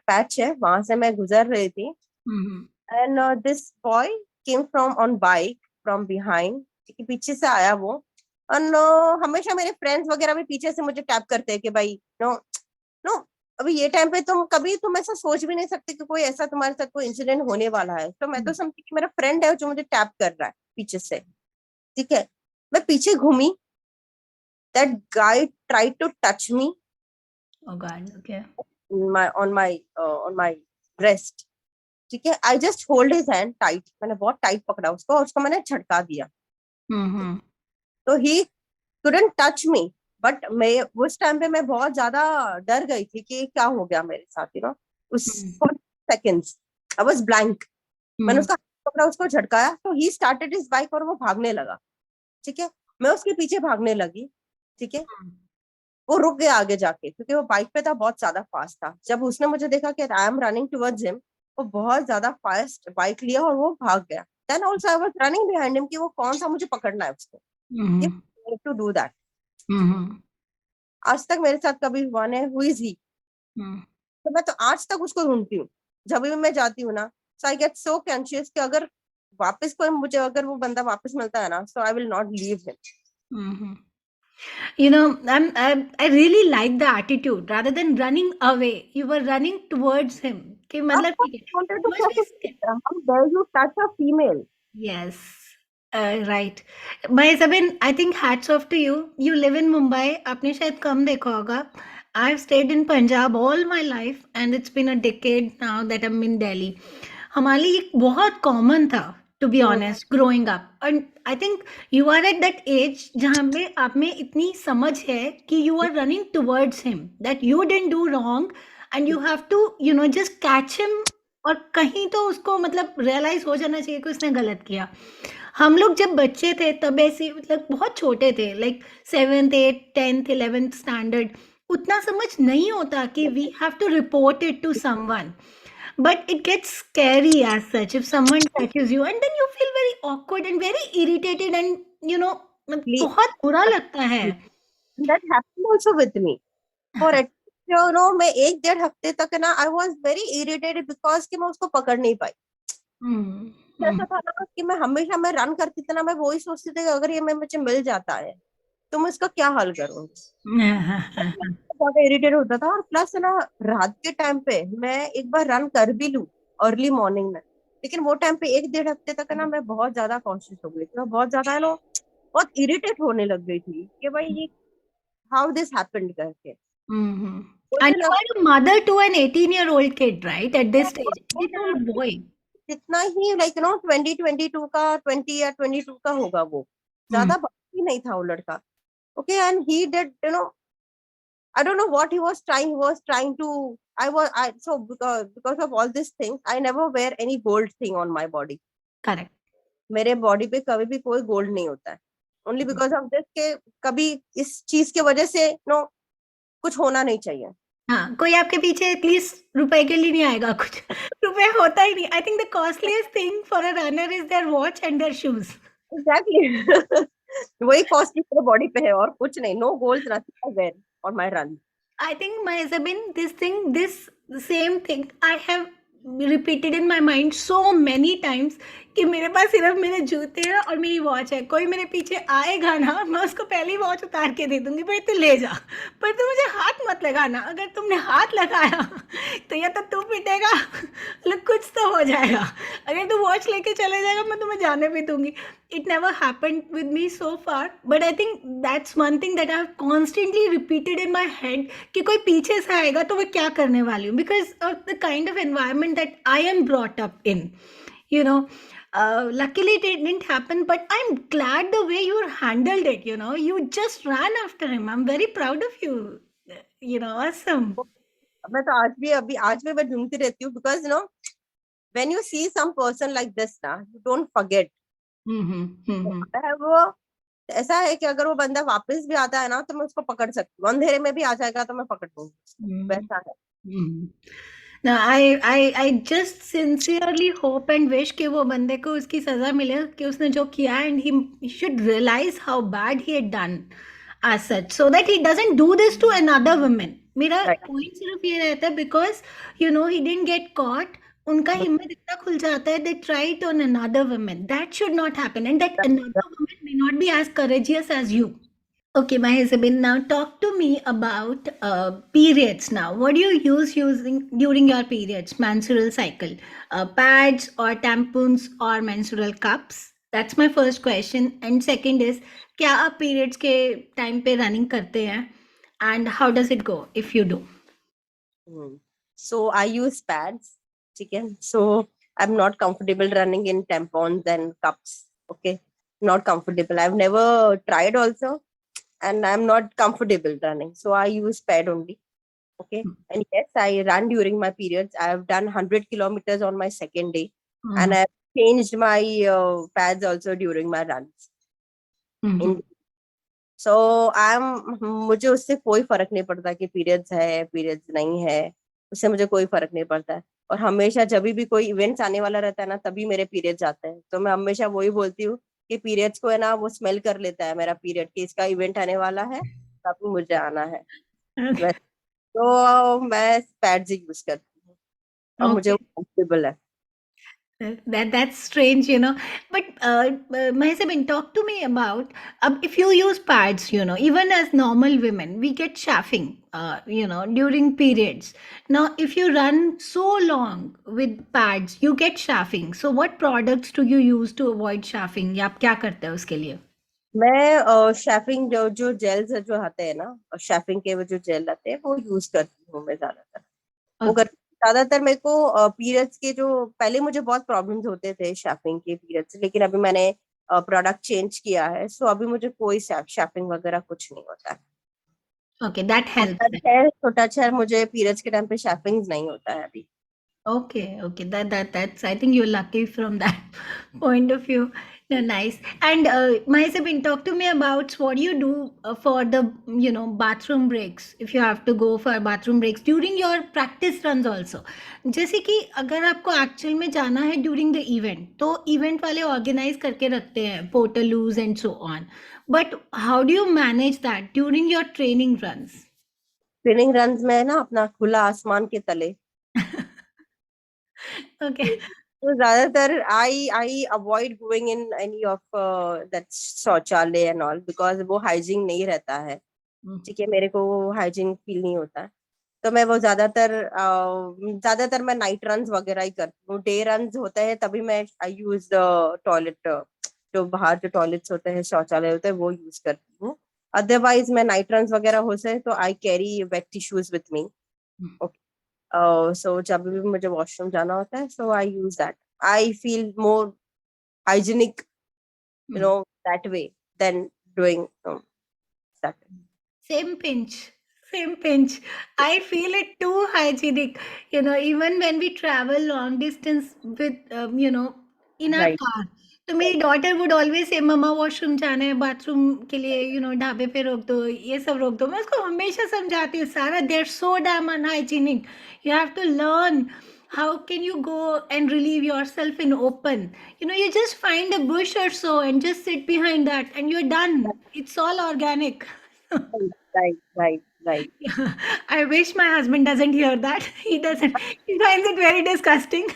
patch है, वहां से मैं गुजर रही थी। Mm-hmm. And this boy came from on bike from behind, ठीक है, पीछे से आया वो। और हमेशा मेरे फ्रेंड्स वगैरह भी पीछे से मुझे टैप करते हैं कि भाई नो नो, अभी ये टाइम पे तुम ऐसा सोच भी नहीं सकते कि कोई ऐसा तुम्हारे साथ कोई इंसिडेंट होने वाला है। तो मैं तो समझती कि मेरा फ्रेंड है जो मुझे टैप कर रहा है पीछे से, ठीक है। मैं पीछे घूमी, that guy try to touch me Oh God, okay. On my breast, ठीक है। I just hold his hand tight, मैंने बहुत टाइट पकड़ा उसको और उसको मैंने झटका दिया। Mm-hmm. तो ही couldn't टच मी, बट मैं उस टाइम पे मैं बहुत ज्यादा डर गई थी कि क्या हो गया मेरे साथ, यू नो। उस सेकेंड्स आई वाज ब्लैंक। मैंने उसका हाथ पकड़ा, उसको झटकाया, तो ही स्टार्टेड हिज बाइक और वो भागने लगा, ठीक है। मैं उसके पीछे भागने लगी, ठीक है। वो रुक गया आगे जाके क्योंकि वो बाइक पे था, बहुत ज्यादा फास्ट था। जब उसने मुझे देखा कि I am running towards him, वो बहुत ज्यादा फास्ट बाइक लिया और वो भाग गया। Then also I was running behind him कि वो कौन सा मुझे पकड़ना है उसको, Mm-hmm. To do that. Mm-hmm. आज तक मेरे साथ कभी हुआ नहीं, हुई ही। Mm. तो मैं तो आज तक उसको ढूंढती हूँ जब भी मैं जाती हूँ ना। So I get so conscious कि अगर वापस कोई मुझे, अगर वो बंदा वापस मिलता है ना, so I will not leave him. Mm-hmm. You know, I really like the attitude. Rather than running away, you were running towards him. कि मतलब ठीक है, wanted you to must be scared. how dare you touch a female? Yes, right. Mahesabin, I think hats off to you. You live in Mumbai. आपने शायद कम देखा होगा. I've stayed in Punjab all my life, and it's been a decade now that I'm in Delhi. हमारे लिए ये बहुत common था, to be honest, growing up. And I think you are at that age जहाँ पे आप में इतनी समझ है कि you are running towards him, that you didn't do wrong and you have to you know just catch him. और कहीं तो उसको मतलब रियलाइज हो जाना चाहिए कि उसने गलत किया। हम लोग जब बच्चे थे तब ऐसे मतलब बहुत छोटे थे, like 7th 8th 10th 11th standard, उतना समझ नहीं होता कि we have to report it to someone. But it gets scary as such if someone touches you, and then you feel very awkward and very irritated, and you know, बहुत बुरा लगता है. That happened also with me. For at मैं 1-1.5 हफ्ते तक ना I was very irritated because कि मैं उसको पकड़ नहीं पाई। ऐसा था ना कि मैं रन करती थी ना, मैं वही सोचती थी कि अगर ये मुझे मिल जाता है तो मैं इसका क्या हल करूंगी। बहुत इरिटेट होता था। और प्लस ना रात के टाइम पे मैं एक बार रन कर भी लूं अर्ली मॉर्निंग में, लेकिन वो टाइम पे 1-1.5 हफ्ते तक ना मैं बहुत ज्यादा कॉन्शियस हो गई थी। मैं बहुत ज्यादा नो बहुत इरिटेट होने लग गई थी कि भाई ये हाउ दिस हैपेंड करके। And मुझे you लगा are a mother to an 18-year-old kid, right? At this stage, 18-year-old boy. जितना ही 2022 का 20 या 22 का होगा, वो ज्यादा बड़ा ही नहीं था वो लड़का। Okay, and he did I don't know what he was trying. He was trying to. So because of all these things, I never wear any gold thing on my body. Correct. मेरे body पे कभी भी कोई gold नहीं होता है. Only because of this के कभी इस चीज की वजह से नो कुछ होना नहीं चाहिए. हाँ, कोई आपके पीछे एटलीस्ट रुपए के लिए नहीं आएगा कुछ. रुपए होता ही नहीं. I think the costliest thing for a runner is their watch and their shoes. Exactly. वही कॉस्टली मेरे बॉडी पे है और कुछ नहीं. No gold nothing I wear on my run. I think my Zabin, this same thing I have repeated in my mind so many times कि मेरे पास सिर्फ मेरे जूते हैं और मेरी वॉच है. कोई मेरे पीछे आएगा ना, मैं उसको पहले ही वॉच उतार के दे दूंगी, भाई तू ले जा, पर तू मुझे हाथ मत लगाना. अगर तुमने हाथ लगाया तो या तो तू पिटेगा, मतलब कुछ तो हो जाएगा. अगर तू वॉच लेके चले जाएगा, मैं तुम्हें जाने भी दूंगी. It never happened with me so far, but I think that's one thing that I've constantly repeated in my head कि कोई पीछे से आएगा तो मैं क्या करने वाली हूँ, because of the kind of environment that I am brought up in, you know. Luckily it didn't happen, but I'm glad the way you handled it, you know. You just ran after him. I'm very proud of you, you know. Awesome. मैं तो आज भी मैं ढूंढती रहती हूँ because no when you see some person like this ना you don't forget. वो ऐसा है कि अगर वो बंदा वापस भी आता है ना तो मैं उसको पकड़ सकती हूँ. अंधेरे में भी आ जाएगा तो मैं पकड़ लूंगी. वैसा है. No, I just sincerely hope and wish कि वो बंदे को उसकी सजा मिले कि उसने जो किया, and he should realize how bad he had done as such, so that he doesn't do this to another woman. मेरा Right. point सिर्फ ये रहता है because you know he didn't get caught. उनका हिम्मत इतना खुल जाता है, they try it on another woman. That should not happen, and that another woman may not be as courageous as you. Okay, Mahesabin, now talk to me about periods now. What do you using during your periods, menstrual cycle? Pads or tampons or menstrual cups? That's my first question. And second is, क्या आप periods के time पे running करते हैं? And how does it go if you do? So I use pads. ठीक है. So I'm not comfortable running in tampons and cups. Okay, not comfortable. I've never tried also. And I'm not comfortable running, so I use pad only. Okay. And yes, I run during my periods. I have done 100 kilometers on my second day, and I have changed my pads also during my runs. So मुझे उससे कोई फर्क नहीं पड़ता कि periods है periods नहीं है. उससे मुझे कोई फर्क नहीं पड़ता है. और हमेशा जब भी कोई इवेंट्स आने वाला रहता है ना तभी मेरे पीरियड्स आते हैं. तो मैं हमेशा वही बोलती हूँ कि पीरियड्स को है ना वो स्मेल कर लेता है मेरा पीरियड कि इसका इवेंट आने वाला है तब मुझे आना है. तो मैं पैड्स ही यूज करती हूँ और मुझे कंफर्टेबल है. That's strange, you know. But Mahesabin, talk to me about if you use pads, you know, even as normal women, we get chaffing, you know, during periods. Now, if you run so long with pads, you get chaffing. So, what products do you use to avoid chaffing? या आप क्या करते हो उसके लिए? मैं chafing जो gels जो आते हैं ना शेफिंग के वो जो जेल आते हैं वो यूज करती हूँ मैं ज्यादातर. वो ज्यादातर मेरे को पीरियड्स के जो पहले मुझे बहुत प्रॉब्लम्स होते थे शेफिंग के पीरियड्स, लेकिन अभी मैंने प्रोडक्ट चेंज किया है. सो अभी मुझे कोई शेफिंग वगैरह कुछ नहीं होता है. Okay, that helps. छोटा अच्छा मुझे पीरियड्स के टाइम पे शेफिंग नहीं होता है अभी. Okay, that's. I think you're lucky from that point of view. No, nice. And Mahesabin, talk to me about what you do for the bathroom breaks. If you have to go for bathroom breaks during your practice runs also. जैसे कि अगर आपको actual में जाना है during the event, तो event वाले organize करके रखते हैं portaloos and so on. But how do you manage that during your training runs? Training runs में ना अपना खुला आसमान के तले. Okay. तो ज्यादातर I avoid going in any of that शौचालय एंड ऑल बिकॉज वो हाइजीन नहीं रहता है. ठीक है, मेरे को वो हाइजीन फील नहीं होता है. तो मैं वो ज्यादातर मैं नाइट रन्स वगैरह ही करती हूँ. डे रन्स होते हैं तभी मैं आई यूज द टॉयलेट, जो बाहर जो टॉयलेट्स होते हैं शौचालय होते हैं वो यूज करती हूँ. अदरवाइज मैं नाइट रन्स वगैरह हो सके तो I carry wet tissues with me. So जब भी मुझे वॉशरूम जाना होता है so I use that. I feel more hygienic, you know, that way than doing that. Same pinch. Same pinch. I feel it too hygienic. Even when we travel long distance with, in our Right. car. तो मेरी daughter would always say mamma washroom जाना है bathroom के लिए ढाबे पे रोक दो ये सब रोक दो मैं उसको हमेशा समझाती हूँ सारा देर so damn unhygienic you have to learn how can you go and relieve yourself in open you just find a bush or so and just sit behind that and you're done it's all organic. Right, right, right, right. Yeah, I wish my husband doesn't hear that. He doesn't. He finds it very disgusting.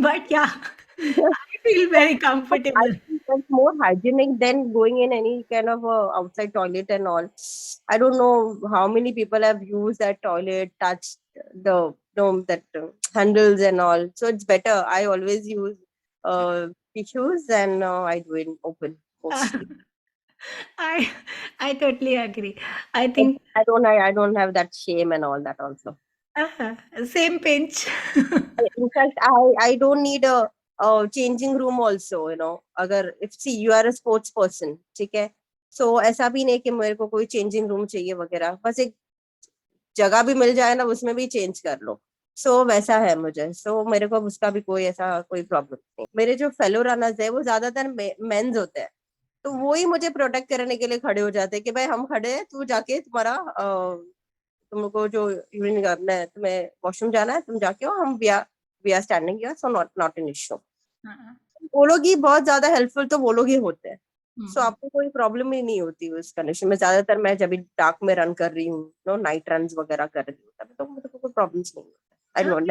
But yeah, I feel very I comfortable. think that's more hygienic than going in any kind of outside toilet and all. I don't know how many people have used that toilet, touched the that handles and all. So it's better. I always use tissues and I do it open Uh, mostly. I I totally agree. I But think I don't have that shame and all that also. same pinch. In fact, I don't need a changing room also, you know. अगर if see you are a sports person, ठीक है, so ऐसा भी नहीं कि मेरे को कोई changing room चाहिए वगैरह, बस एक जगह भी मिल जाए ना उसमें भी चेंज कर लो. सो वैसा है मुझे, सो मेरे को उसका भी कोई ऐसा कोई प्रॉब्लम नहीं. मेरे जो फेलो रनर्स है वो ज्यादातर मेंस होते हैं, तो वो ही मुझे प्रोटेक्ट करने के लिए खड़े हो जाते हैं कि भाई हम खड़े हैं, तू जाके तुम्हारा तुमको जो यूरिन करना है, तुम्हें वॉशरूम जाना है, तुम जाके हो, हम we are standing here, so not not an issue. वो लोग ही बहुत ज्यादा हेल्पफुल तो वो लोग ही होते हैं. सो आपको कोई प्रॉब्लम ही नहीं होती उस कंडीशन में. ज्यादातर मैं जब डार्क में रन कर रही हूँ, नो नाइट रन वगैरह कर रही हूँ, तब तो मुझे कोई प्रॉब्लम्स नहीं होता. I don't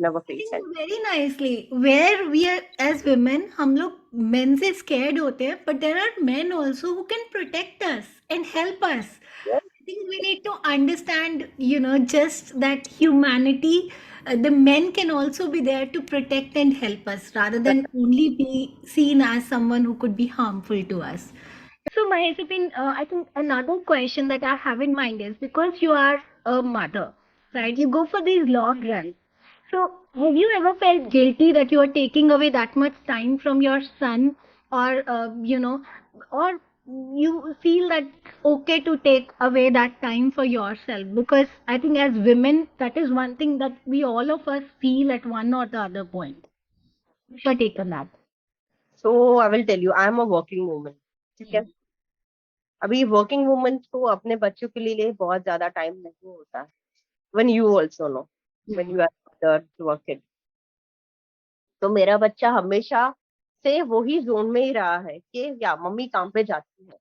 never I face think any. very nicely. Where we are as women, हम लोग men से scared होते हैं, but there are men also who can protect us and help us. I think we need to understand, just that humanity. The men can also be there to protect and help us rather than only be seen as someone who could be harmful to us. So, Mahesabin, I think another question that I have in mind is because you are a mother, right? You go for these long runs. So, have you ever felt guilty that you are taking away that much time from your son, or or you feel that it's okay to take away that time for yourself? Because I think as women, that is one thing that we all of us feel at one or the other point. What's your take on that? So I will tell you, I am a working woman. ठीक है. अभी working woman को अपने बच्चों के लिए बहुत ज्यादा टाइम नहीं होता. When you also know, when you are mother to a kid. तो मेरा बच्चा हमेशा से वही जोन में ही रहा है कि या मम्मी काम पे जाती है,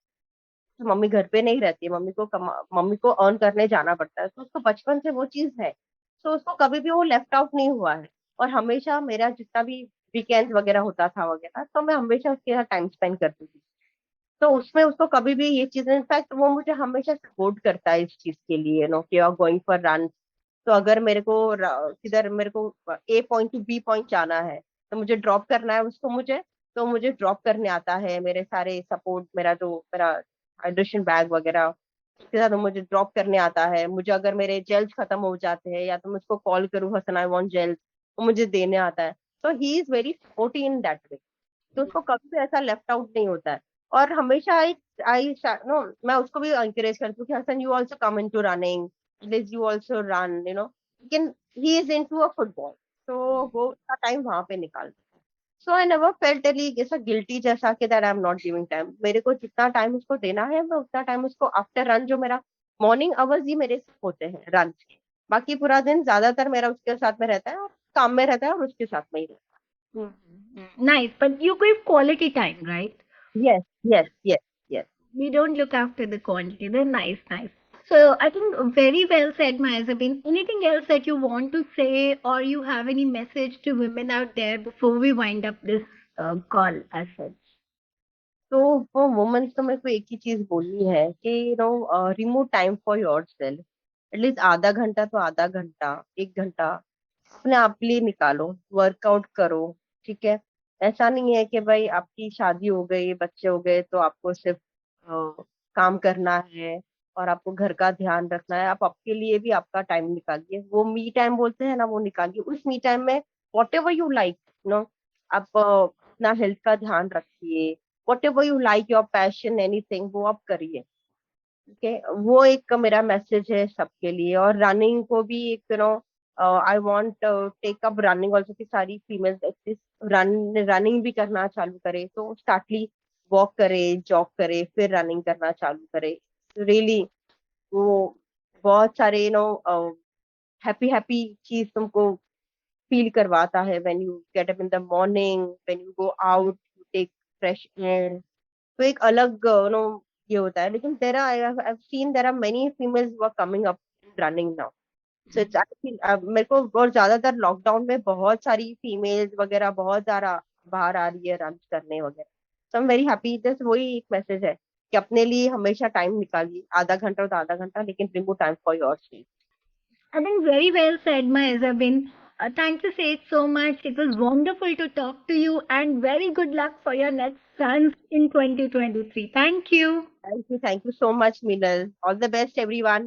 तो मम्मी घर पे नहीं रहती है, मम्मी को अर्न करने जाना पड़ता है, तो उसको बचपन से वो चीज है. तो उसको कभी भी वो लेफ्ट आउट नहीं हुआ है. और हमेशा मेरा जितना भी वीकेंड वगैरह होता था वगैरह, तो मैं हमेशा उसके साथ टाइम स्पेंड करती थी. तो उसमें उसको कभी भी ये चीज, इनफैक्ट वो मुझे हमेशा सपोर्ट करता है इस चीज के लिए, नो कि आर गोइंग फॉर रन. तो अगर मेरे को किधर मेरे को ए पॉइंट टू बी पॉइंट जाना है, तो मुझे ड्रॉप करना है उसको, मुझे तो मुझे ड्रॉप करने आता है. मेरे सारे सपोर्ट, मेरा हाइड्रेशन बैग वगैरह उसके साथ वो मुझे ड्रॉप करने आता है. मुझे अगर मेरे जेल्स खत्म हो जाते हैं या तो मैं उसको कॉल करूँ, हसन आई वांट जेल्स, वो मुझे देने आता है. तो he is very supportive in that way. तो उसको कभी भी ऐसा लेफ्ट आउट नहीं होता है. और हमेशा आई आई नो मैं उसको भी encourage करती हूँ कि Hasan you also come into running, please you also run, you know. लेकिन he is into a football, तो वो उसका टाइम वहां पे निकालता है. So I never felt any जैसा गिल्टी जैसा कि that I am not giving time. मेरे को जितना टाइम उसको देना है मैं उतना टाइम उसको आफ्टर रन, जो मेरा मॉर्निंग आवर्स ही मेरे होते हैं रन के, बाकी पूरा दिन ज्यादातर मेरा उसके साथ में रहता है और काम में रहता है और उसके साथ में ही रहता Nice, but you give quality time, right? है. Yes, yes, yes, yes. We don't look after the quantity. They're nice, nice. So I think very well said, Mahazabin. Anything else that you want to say, or you have any message to women out there before we wind up this call as such? तो वो women's को मेरे को एक ही चीज बोलनी है कि you know remove time for your self. At least आधा घंटा तो आधा घंटा, एक घंटा अपने आप के लिए निकालो, वर्कआउट करो. ठीक है. ऐसा नहीं है कि भाई आपकी शादी हो गई, बच्चे हो गए, तो आपको सिर्फ काम करना है और आपको घर का ध्यान रखना है. आप आपके लिए भी आपका टाइम निकालिए, वो मी टाइम बोलते हैं ना, वो निकालिए. उस मी टाइम में whatever you like, no, आप अपना हेल्थ का ध्यान रखिए. Whatever you like, your passion, anything, वो आप करिए. ओके, वो एक मेरा मैसेज है सबके लिए। और रनिंग को भी एक I want take up running also, की सारी फीमेल्स एटलीस्ट रनिंग भी करना चालू करे, तो स्टार्टली वॉक करे, जॉग करे, फिर रनिंग करना चालू करे। रियली वो बहुत सारे हैप्पी हैप्पी चीज तुमको फील करवाता है। When you get up in the morning, when you go out, you take fresh air, तो एक अलग ये होता है। लेकिन there are, I have seen there are many females who are coming up running now. So it's मेरे को, और ज्यादातर लॉकडाउन में बहुत सारी फीमेल्स वगैरह बहुत ज्यादा बाहर आ रही है रन करने वगैरह। So I am very happy. Just वही एक मैसेज है कि अपने लिए हमेशा टाइम निकालिए, आधा घंटा तो आधा घंटा, लेकिन remove time for your self. I think very well said, Mahezabin. Thank you, Seth, so much. It was wonderful to talk to you, and very good luck for your next runs in 2023. Thank you. Thank you so much, Minal. All the best, everyone.